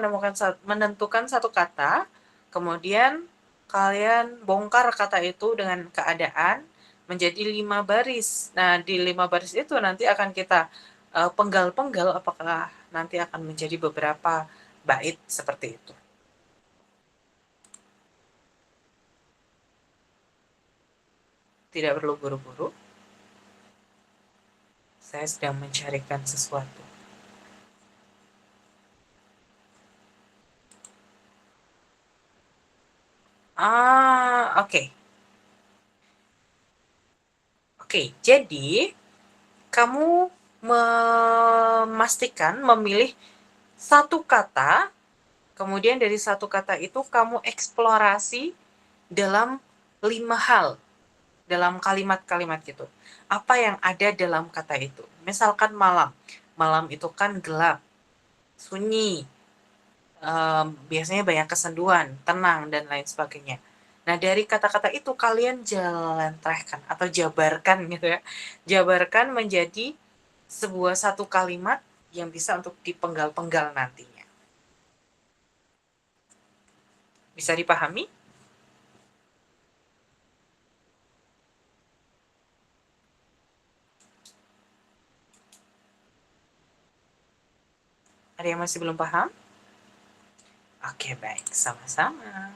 menentukan satu kata, kemudian kalian bongkar kata itu dengan keadaan menjadi 5 baris. Nah, di 5 baris itu nanti akan kita penggal-penggal apakah nanti akan menjadi beberapa bait seperti itu. Tidak perlu buru-buru. Saya sedang mencarikan sesuatu. Oke. Oke, jadi kamu memastikan memilih satu kata, kemudian dari satu kata itu kamu eksplorasi dalam 5 hal, dalam kalimat-kalimat gitu. Apa yang ada dalam kata itu? Misalkan malam. Malam itu kan gelap, sunyi, biasanya banyak kesenduan, tenang, dan lain sebagainya. Nah, dari kata-kata itu kalian jalantrehkan atau jabarkan gitu ya. Jabarkan menjadi sebuah satu kalimat yang bisa untuk dipenggal-penggal nantinya. Bisa dipahami? Ada yang masih belum paham? Oke, baik. Sama-sama.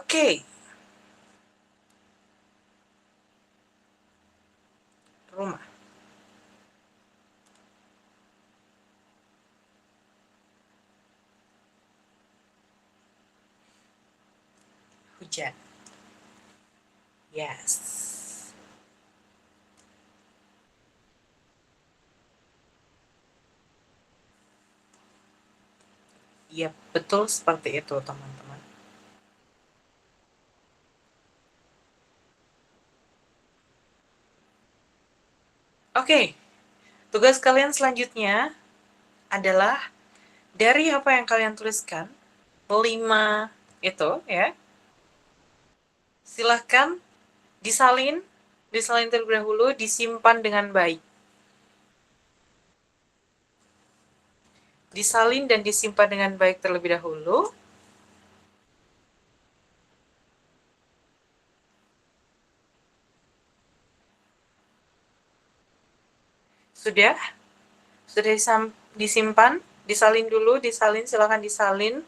Oke. Rumah. Hujan. Yes. Iya, betul seperti itu, teman-teman. Oke, tugas kalian selanjutnya adalah dari apa yang kalian tuliskan, 5 itu ya, silahkan disalin terlebih dahulu, disimpan dengan baik. Disalin dan disimpan dengan baik terlebih dahulu. Sudah? Sudah disimpan? Disalin dulu, disalin, silakan disalin.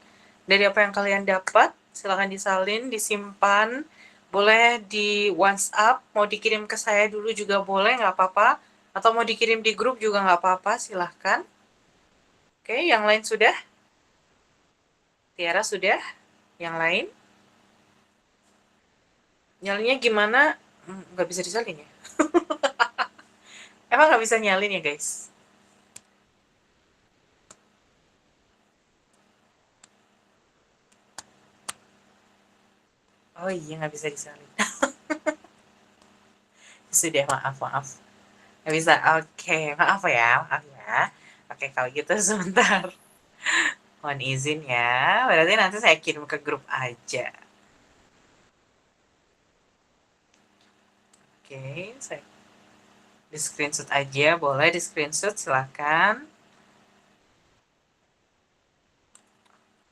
Dari apa yang kalian dapat, silakan disalin, disimpan. Boleh di WhatsApp, mau dikirim ke saya dulu juga boleh, nggak apa-apa. Atau mau dikirim di grup juga nggak apa-apa, silahkan. Oke, yang lain sudah? Tiara sudah? Yang lain? Nyalinnya gimana? Nggak bisa disalin ya? Emang nggak bisa nyalin ya, guys? Oh iya, nggak bisa disalin. Sudah, maaf. Nggak bisa, oke. Maaf ya. Oke, kalau gitu sebentar. Mohon izin ya. Berarti nanti saya kirim ke grup aja. Oke, saya di screenshot aja. Boleh di screenshot, silahkan.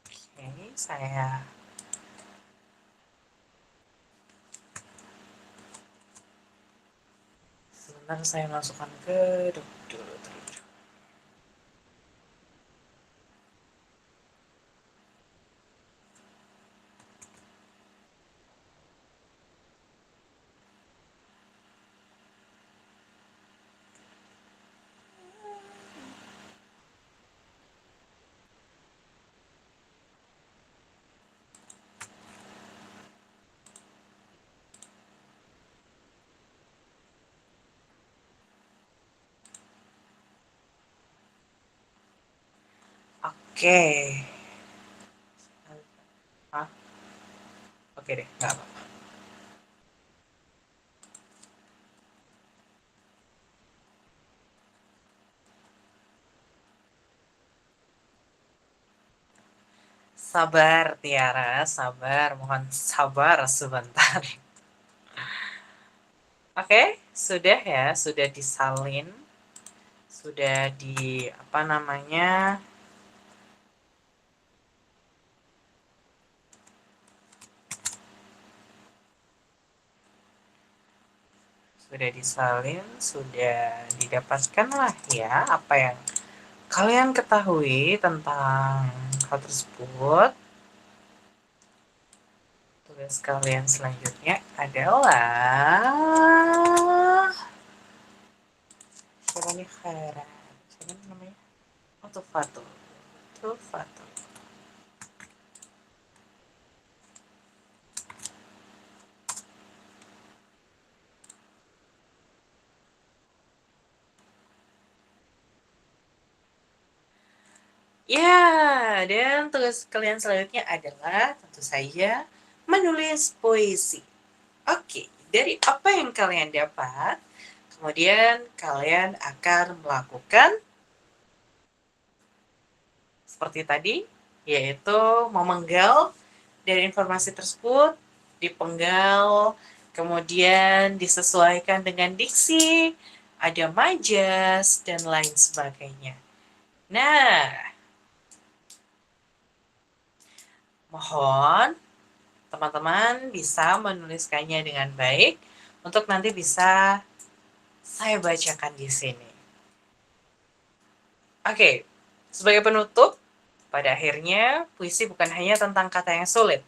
Oke, saya sebentar saya masukkan ke grup dulu. Oke. Hah? Oke deh, nggak apa-apa. Sabar, Tiara, sabar. Mohon sabar sebentar. Oke, sudah ya, sudah disalin. Sudah di, apa namanya, sudah disalin, sudah didapatkan lah ya apa yang kalian ketahui tentang hal tersebut. Tugas kalian selanjutnya adalah siapa nih, Khairat? Siapa namanya? Oh, Tufatul. Tufatul. Ya, dan tugas kalian selanjutnya adalah tentu saja menulis puisi. Oke, dari apa yang kalian dapat, kemudian kalian akan melakukan seperti tadi, yaitu memenggal dari informasi tersebut, dipenggal, kemudian disesuaikan dengan diksi, ada majas, dan lain sebagainya. Nah, mohon teman-teman bisa menuliskannya dengan baik untuk nanti bisa saya bacakan di sini. Oke, sebagai penutup, pada akhirnya puisi bukan hanya tentang kata yang sulit,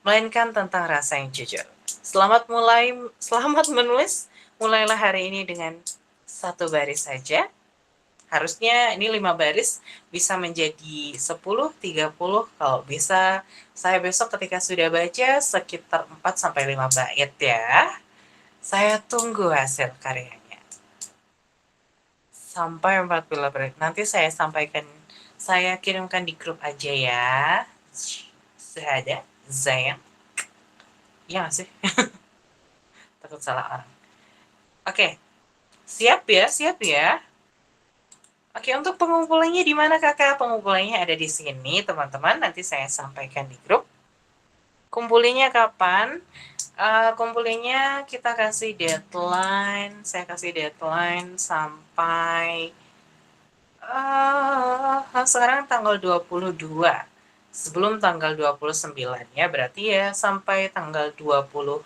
melainkan tentang rasa yang jujur. Selamat menulis. Mulailah hari ini dengan 1 baris saja. Harusnya ini 5 baris bisa menjadi 10, 30, kalau bisa saya besok ketika sudah baca sekitar 4 sampai 5 bait ya. Saya tunggu hasil karyanya. Sampai 40 bait. Nanti saya sampaikan, saya kirimkan di grup aja ya. Sudah Zayan. Iya nggak sih? Takut salah orang. Oke, siap ya. Oke, untuk pengumpulannya di mana kakak? Pengumpulannya ada di sini, teman-teman. Nanti saya sampaikan di grup. Kumpulinya kapan? Kumpulinya kita kasih deadline. Saya kasih deadline sampai sekarang tanggal 22. Sebelum tanggal 29 ya, berarti ya sampai tanggal 28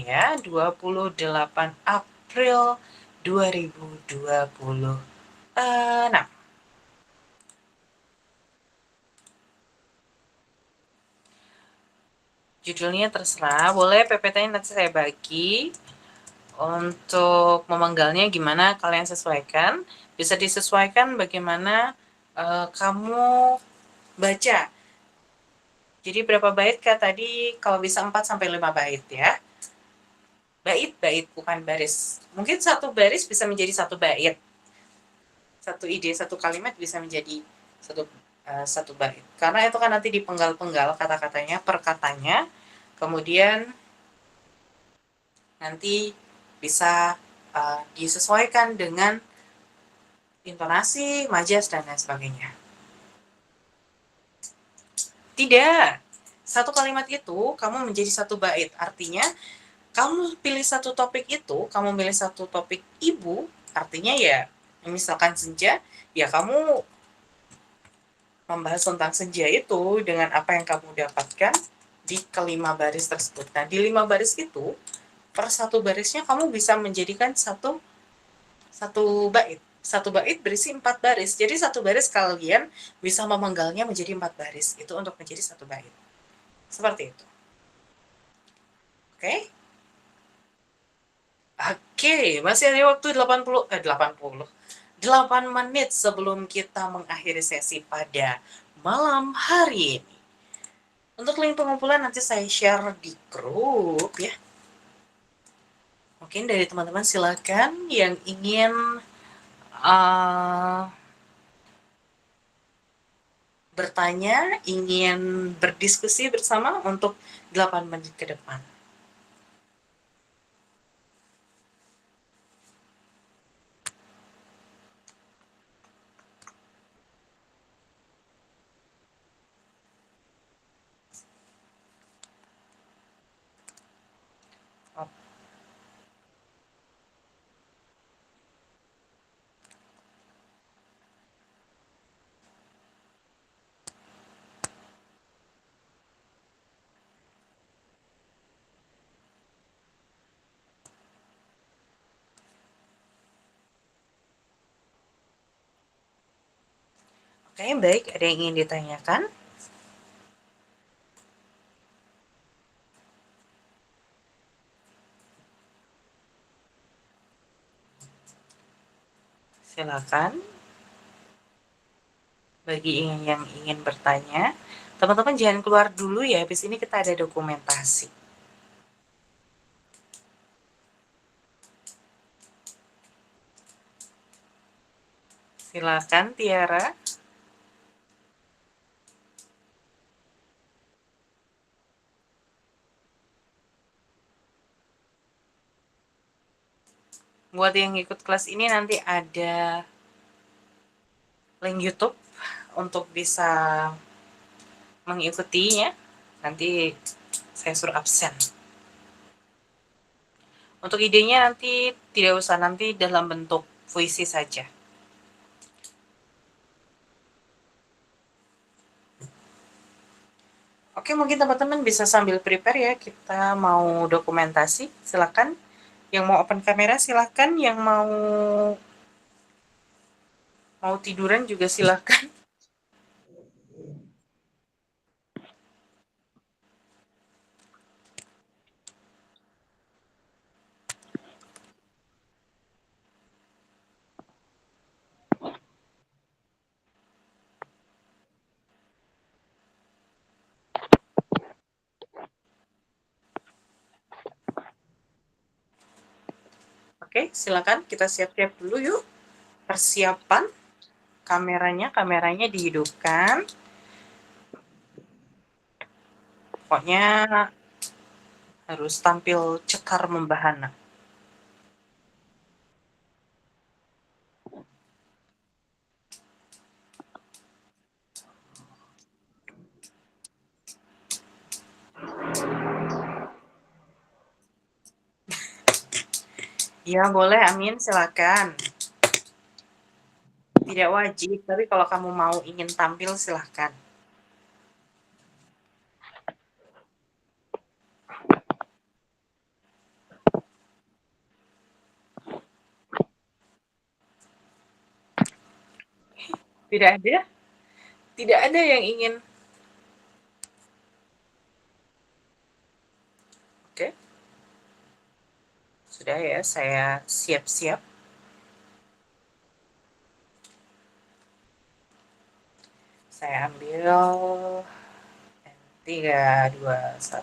ya, 28 April 2026. Judulnya terserah, boleh PPT-nya nanti saya bagi. Untuk memenggalnya gimana kalian sesuaikan, bisa disesuaikan bagaimana kamu baca. Jadi berapa bait Kak tadi? Kalau bisa 4 sampai 5 bait ya. Bait bukan baris. Mungkin satu baris bisa menjadi satu bait. Satu ide, satu kalimat bisa menjadi satu bait. Karena itu kan nanti dipenggal-penggal kata-katanya, perkatanya. Kemudian nanti bisa disesuaikan dengan intonasi, majas, dan lain sebagainya. Tidak. Satu kalimat itu kamu menjadi satu bait. Artinya, kamu pilih satu topik itu, kamu pilih satu topik ibu, artinya ya, misalkan senja, ya kamu membahas tentang senja itu dengan apa yang kamu dapatkan di kelima baris tersebut. Nah, di 5 baris itu, per satu barisnya kamu bisa menjadikan satu bait. Satu bait berisi 4 baris. Jadi satu baris kalian bisa memenggalnya menjadi 4 baris. Itu untuk menjadi satu bait. Seperti itu. Oke? Oke, masih ada waktu 8 menit sebelum kita mengakhiri sesi pada malam hari ini. Untuk link pengumpulan nanti saya share di grup ya. Mungkin dari teman-teman silakan yang ingin bertanya, ingin berdiskusi bersama untuk 8 menit ke depan. Oke, baik. Ada yang ingin ditanyakan? Silakan. Bagi yang ingin bertanya, teman-teman jangan keluar dulu ya. Habis ini kita ada dokumentasi. Silakan, Tiara. Buat yang ikut kelas ini nanti ada link YouTube untuk bisa mengikutinya. Nanti saya suruh absen. Untuk idenya nanti tidak usah, nanti dalam bentuk puisi saja. Oke, mungkin teman-teman bisa sambil prepare ya. Kita mau dokumentasi, silakan. Yang mau open kamera silakan, yang mau tiduran juga silakan. Oke, silakan kita siap-siap dulu yuk. Persiapan kameranya dihidupkan. Pokoknya harus tampil cekar membahana. Ya boleh, Amin, silakan. Tidak wajib, tapi kalau kamu mau ingin tampil silakan. Tidak ada? Tidak ada yang ingin. Oke. Sudah ya, saya siap-siap. Saya ambil 3, 2, 1.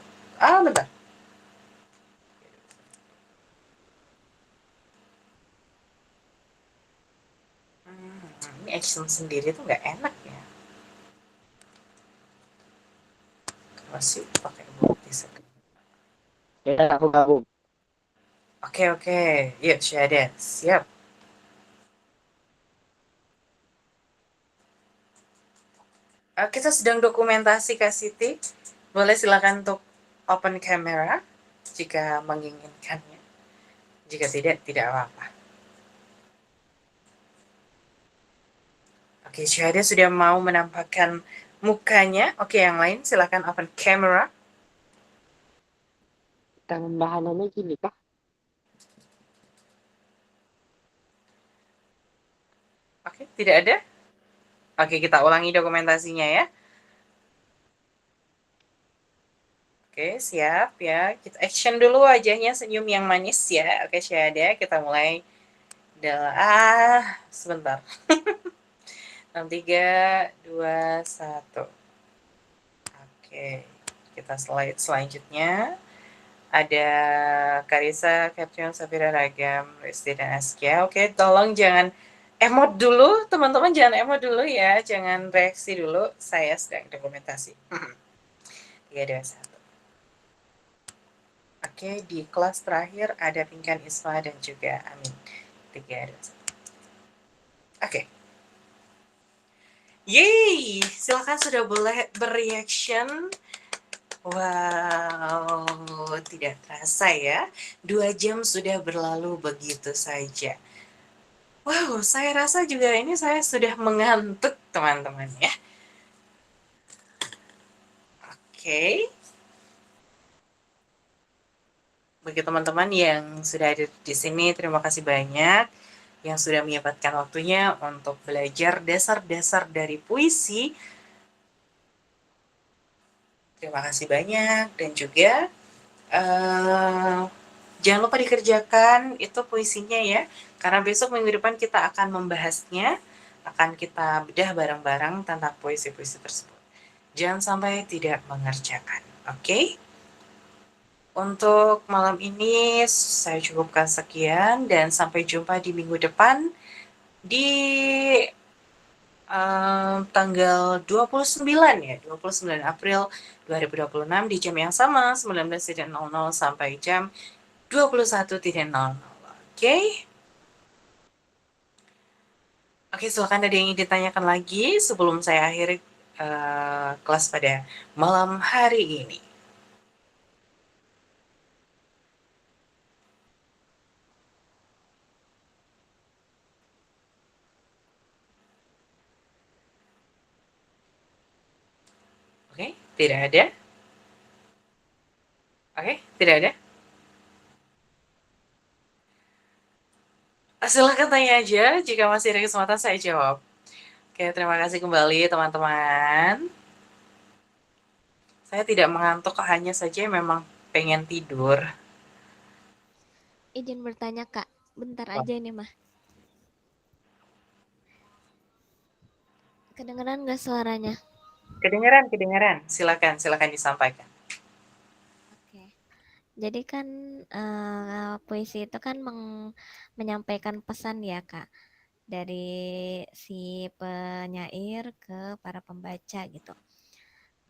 Bentar. Ini action sendiri tuh nggak enak ya. Masih pakai bukti segala. Ya, aku gabung. Oke. Yuk, Syahada. Siap. Kita sedang dokumentasi, Kak Siti. Boleh silakan untuk open camera jika menginginkannya. Jika tidak apa-apa. Oke, Syahada sudah mau menampakkan mukanya. Oke, yang lain silakan open camera. Tangan bahanannya gini kah? Oke, tidak ada? Oke, kita ulangi dokumentasinya ya. Oke, siap ya. Kita action dulu wajahnya, senyum yang manis ya. Oke, Syahada, kita mulai. Sebentar. 6, 3, 2, 1. Oke, kita slide selanjutnya. Ada Karisa, Caption, Safira, Ragam, Risti, dan Askia. Oke, tolong jangan emot dulu, teman-teman jangan emot dulu ya. Jangan reaksi dulu, saya sedang dokumentasi. 3, 2, 1. Oke, di kelas terakhir ada Pinkan Isma dan juga Amin. 3, 2, 1. Oke. Yeay, silakan sudah boleh bereaction. Wow, tidak terasa ya. 2 jam sudah berlalu begitu saja. Wow, saya rasa juga ini saya sudah mengantuk, teman-teman ya. Oke. Bagi teman-teman yang sudah ada di sini, terima kasih banyak yang sudah menyempatkan waktunya untuk belajar dasar-dasar dari puisi. Terima kasih banyak dan juga jangan lupa dikerjakan itu puisinya ya, karena besok minggu depan kita akan membahasnya, akan kita bedah bareng-bareng tentang puisi-puisi tersebut. Jangan sampai tidak mengerjakan, oke? Untuk malam ini saya cukupkan sekian dan sampai jumpa di minggu depan di tanggal 29 ya, 29 April 2026 di jam yang sama 19.00 sampai jam 21.00. Oke? Oke, silakan ada yang ingin ditanyakan lagi sebelum saya akhiri kelas pada malam hari ini. Oke, tidak ada? Oke, tidak ada? Silahkan tanya aja, jika masih ada kesempatan saya jawab. Oke, terima kasih kembali teman-teman. Saya tidak mengantuk, hanya saja memang pengen tidur. Izin bertanya, Kak. Bentar aja ini mah. Kedengeran nggak suaranya? Kedengeran. Silakan disampaikan. Oke. Jadi kan puisi itu kan menyampaikan pesan ya Kak, dari si penyair ke para pembaca gitu.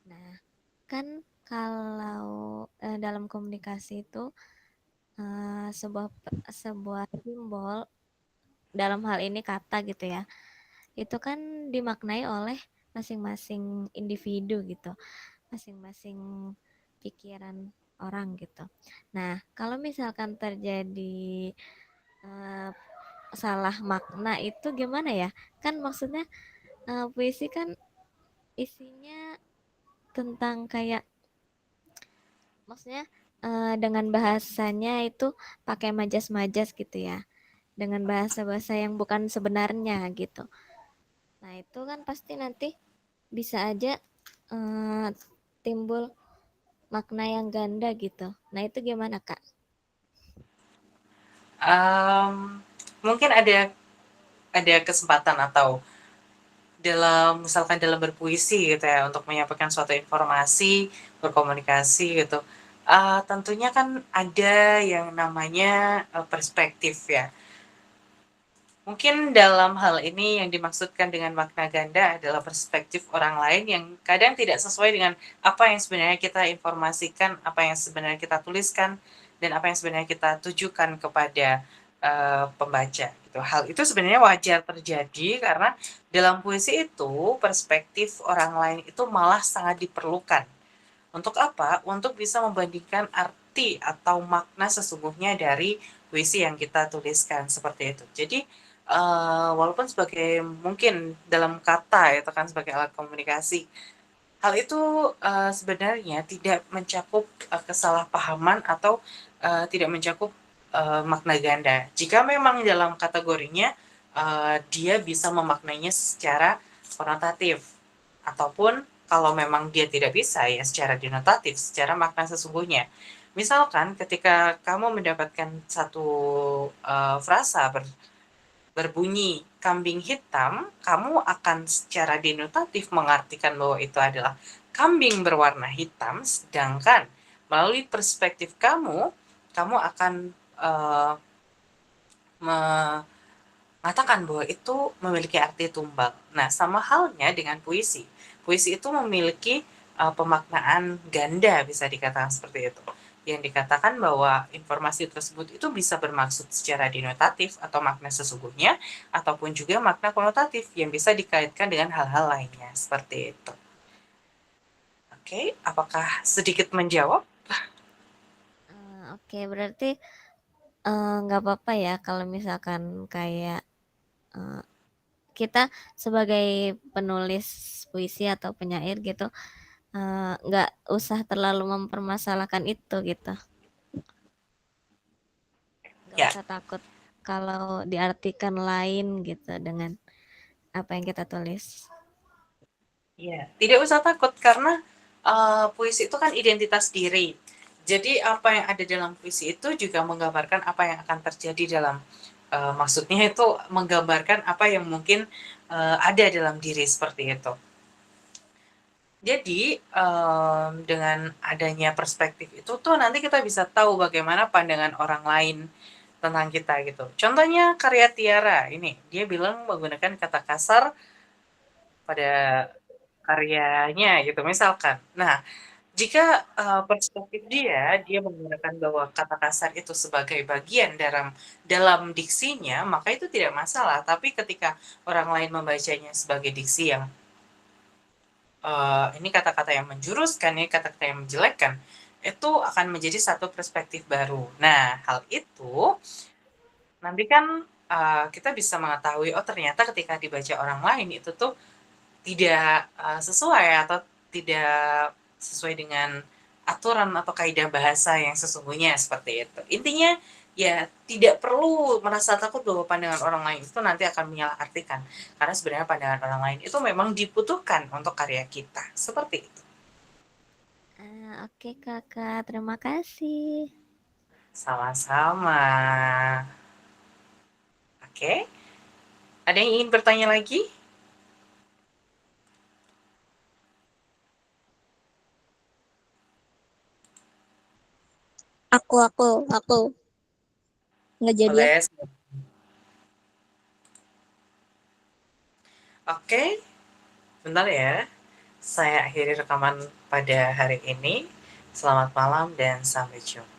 Nah, kan kalau dalam komunikasi itu sebuah simbol dalam hal ini kata gitu ya, itu kan dimaknai oleh masing-masing individu gitu, masing-masing pikiran orang gitu. Nah, kalau misalkan terjadi eh, salah makna itu gimana ya? Kan maksudnya puisi kan isinya tentang kayak maksudnya dengan bahasanya itu pakai majas-majas gitu ya. Dengan bahasa-bahasa yang bukan sebenarnya gitu. Nah, itu kan pasti nanti bisa aja eh, timbul makna yang ganda gitu. Nah, itu gimana, Kak? Mungkin ada kesempatan atau misalkan dalam berpuisi gitu ya, untuk menyampaikan suatu informasi, berkomunikasi gitu, tentunya kan ada yang namanya, perspektif ya. Mungkin dalam hal ini yang dimaksudkan dengan makna ganda adalah perspektif orang lain yang kadang tidak sesuai dengan apa yang sebenarnya kita informasikan, apa yang sebenarnya kita tuliskan, dan apa yang sebenarnya kita tujukan kepada pembaca. Gitu. Hal itu sebenarnya wajar terjadi karena dalam puisi itu perspektif orang lain itu malah sangat diperlukan. Untuk apa? Untuk bisa membandingkan arti atau makna sesungguhnya dari puisi yang kita tuliskan seperti itu. Jadi walaupun sebagai mungkin dalam kata itu kan sebagai alat komunikasi, hal itu sebenarnya tidak mencakup kesalahpahaman atau tidak mencakup makna ganda. Jika memang dalam kategorinya dia bisa memaknainya secara konotatif, ataupun kalau memang dia tidak bisa ya secara denotatif, secara makna sesungguhnya. Misalkan ketika kamu mendapatkan satu frasa berbunyi kambing hitam, kamu akan secara denotatif mengartikan bahwa itu adalah kambing berwarna hitam, sedangkan melalui perspektif kamu, kamu akan mengatakan bahwa itu memiliki arti tumbal. Nah, sama halnya dengan puisi. Puisi itu memiliki pemaknaan ganda, bisa dikatakan seperti itu. Yang dikatakan bahwa informasi tersebut itu bisa bermaksud secara denotatif atau makna sesungguhnya, ataupun juga makna konotatif yang bisa dikaitkan dengan hal-hal lainnya, seperti itu. Oke, apakah sedikit menjawab? Oke, berarti nggak apa-apa ya kalau misalkan kayak eh, kita sebagai penulis puisi atau penyair gitu nggak usah terlalu mempermasalahkan itu gitu. Nggak Ya, usah takut kalau diartikan lain gitu dengan apa yang kita tulis. iya, tidak usah takut karena puisi itu kan identitas diri. Jadi apa yang ada dalam puisi itu juga menggambarkan apa yang akan terjadi dalam maksudnya itu menggambarkan apa yang mungkin ada dalam diri seperti itu. Jadi dengan adanya perspektif itu tuh nanti kita bisa tahu bagaimana pandangan orang lain tentang kita gitu. Contohnya karya Tiara ini, dia bilang menggunakan kata kasar pada karyanya gitu misalkan. Nah, jika perspektif dia menggunakan bahwa kata kasar itu sebagai bagian dalam diksinya, maka itu tidak masalah. Tapi ketika orang lain membacanya sebagai diksi yang ini kata-kata yang menjuruskan, ini kata-kata yang menjelekkan, itu akan menjadi satu perspektif baru. Nah, hal itu nanti kan kita bisa mengetahui, oh ternyata ketika dibaca orang lain itu tuh tidak sesuai atau tidak sesuai dengan aturan atau kaidah bahasa yang sesungguhnya seperti itu. Intinya ya tidak perlu merasa takut bahwa pandangan orang lain itu nanti akan menyalahartikan. Karena sebenarnya pandangan orang lain itu memang dibutuhkan untuk karya kita. Seperti itu. Oke kakak, terima kasih. Sama-sama. Oke. Ada yang ingin bertanya lagi? Aku nggak jadi ya. Boleh. Oke, bentar ya. Saya akhiri rekaman pada hari ini. Selamat malam dan sampai jumpa.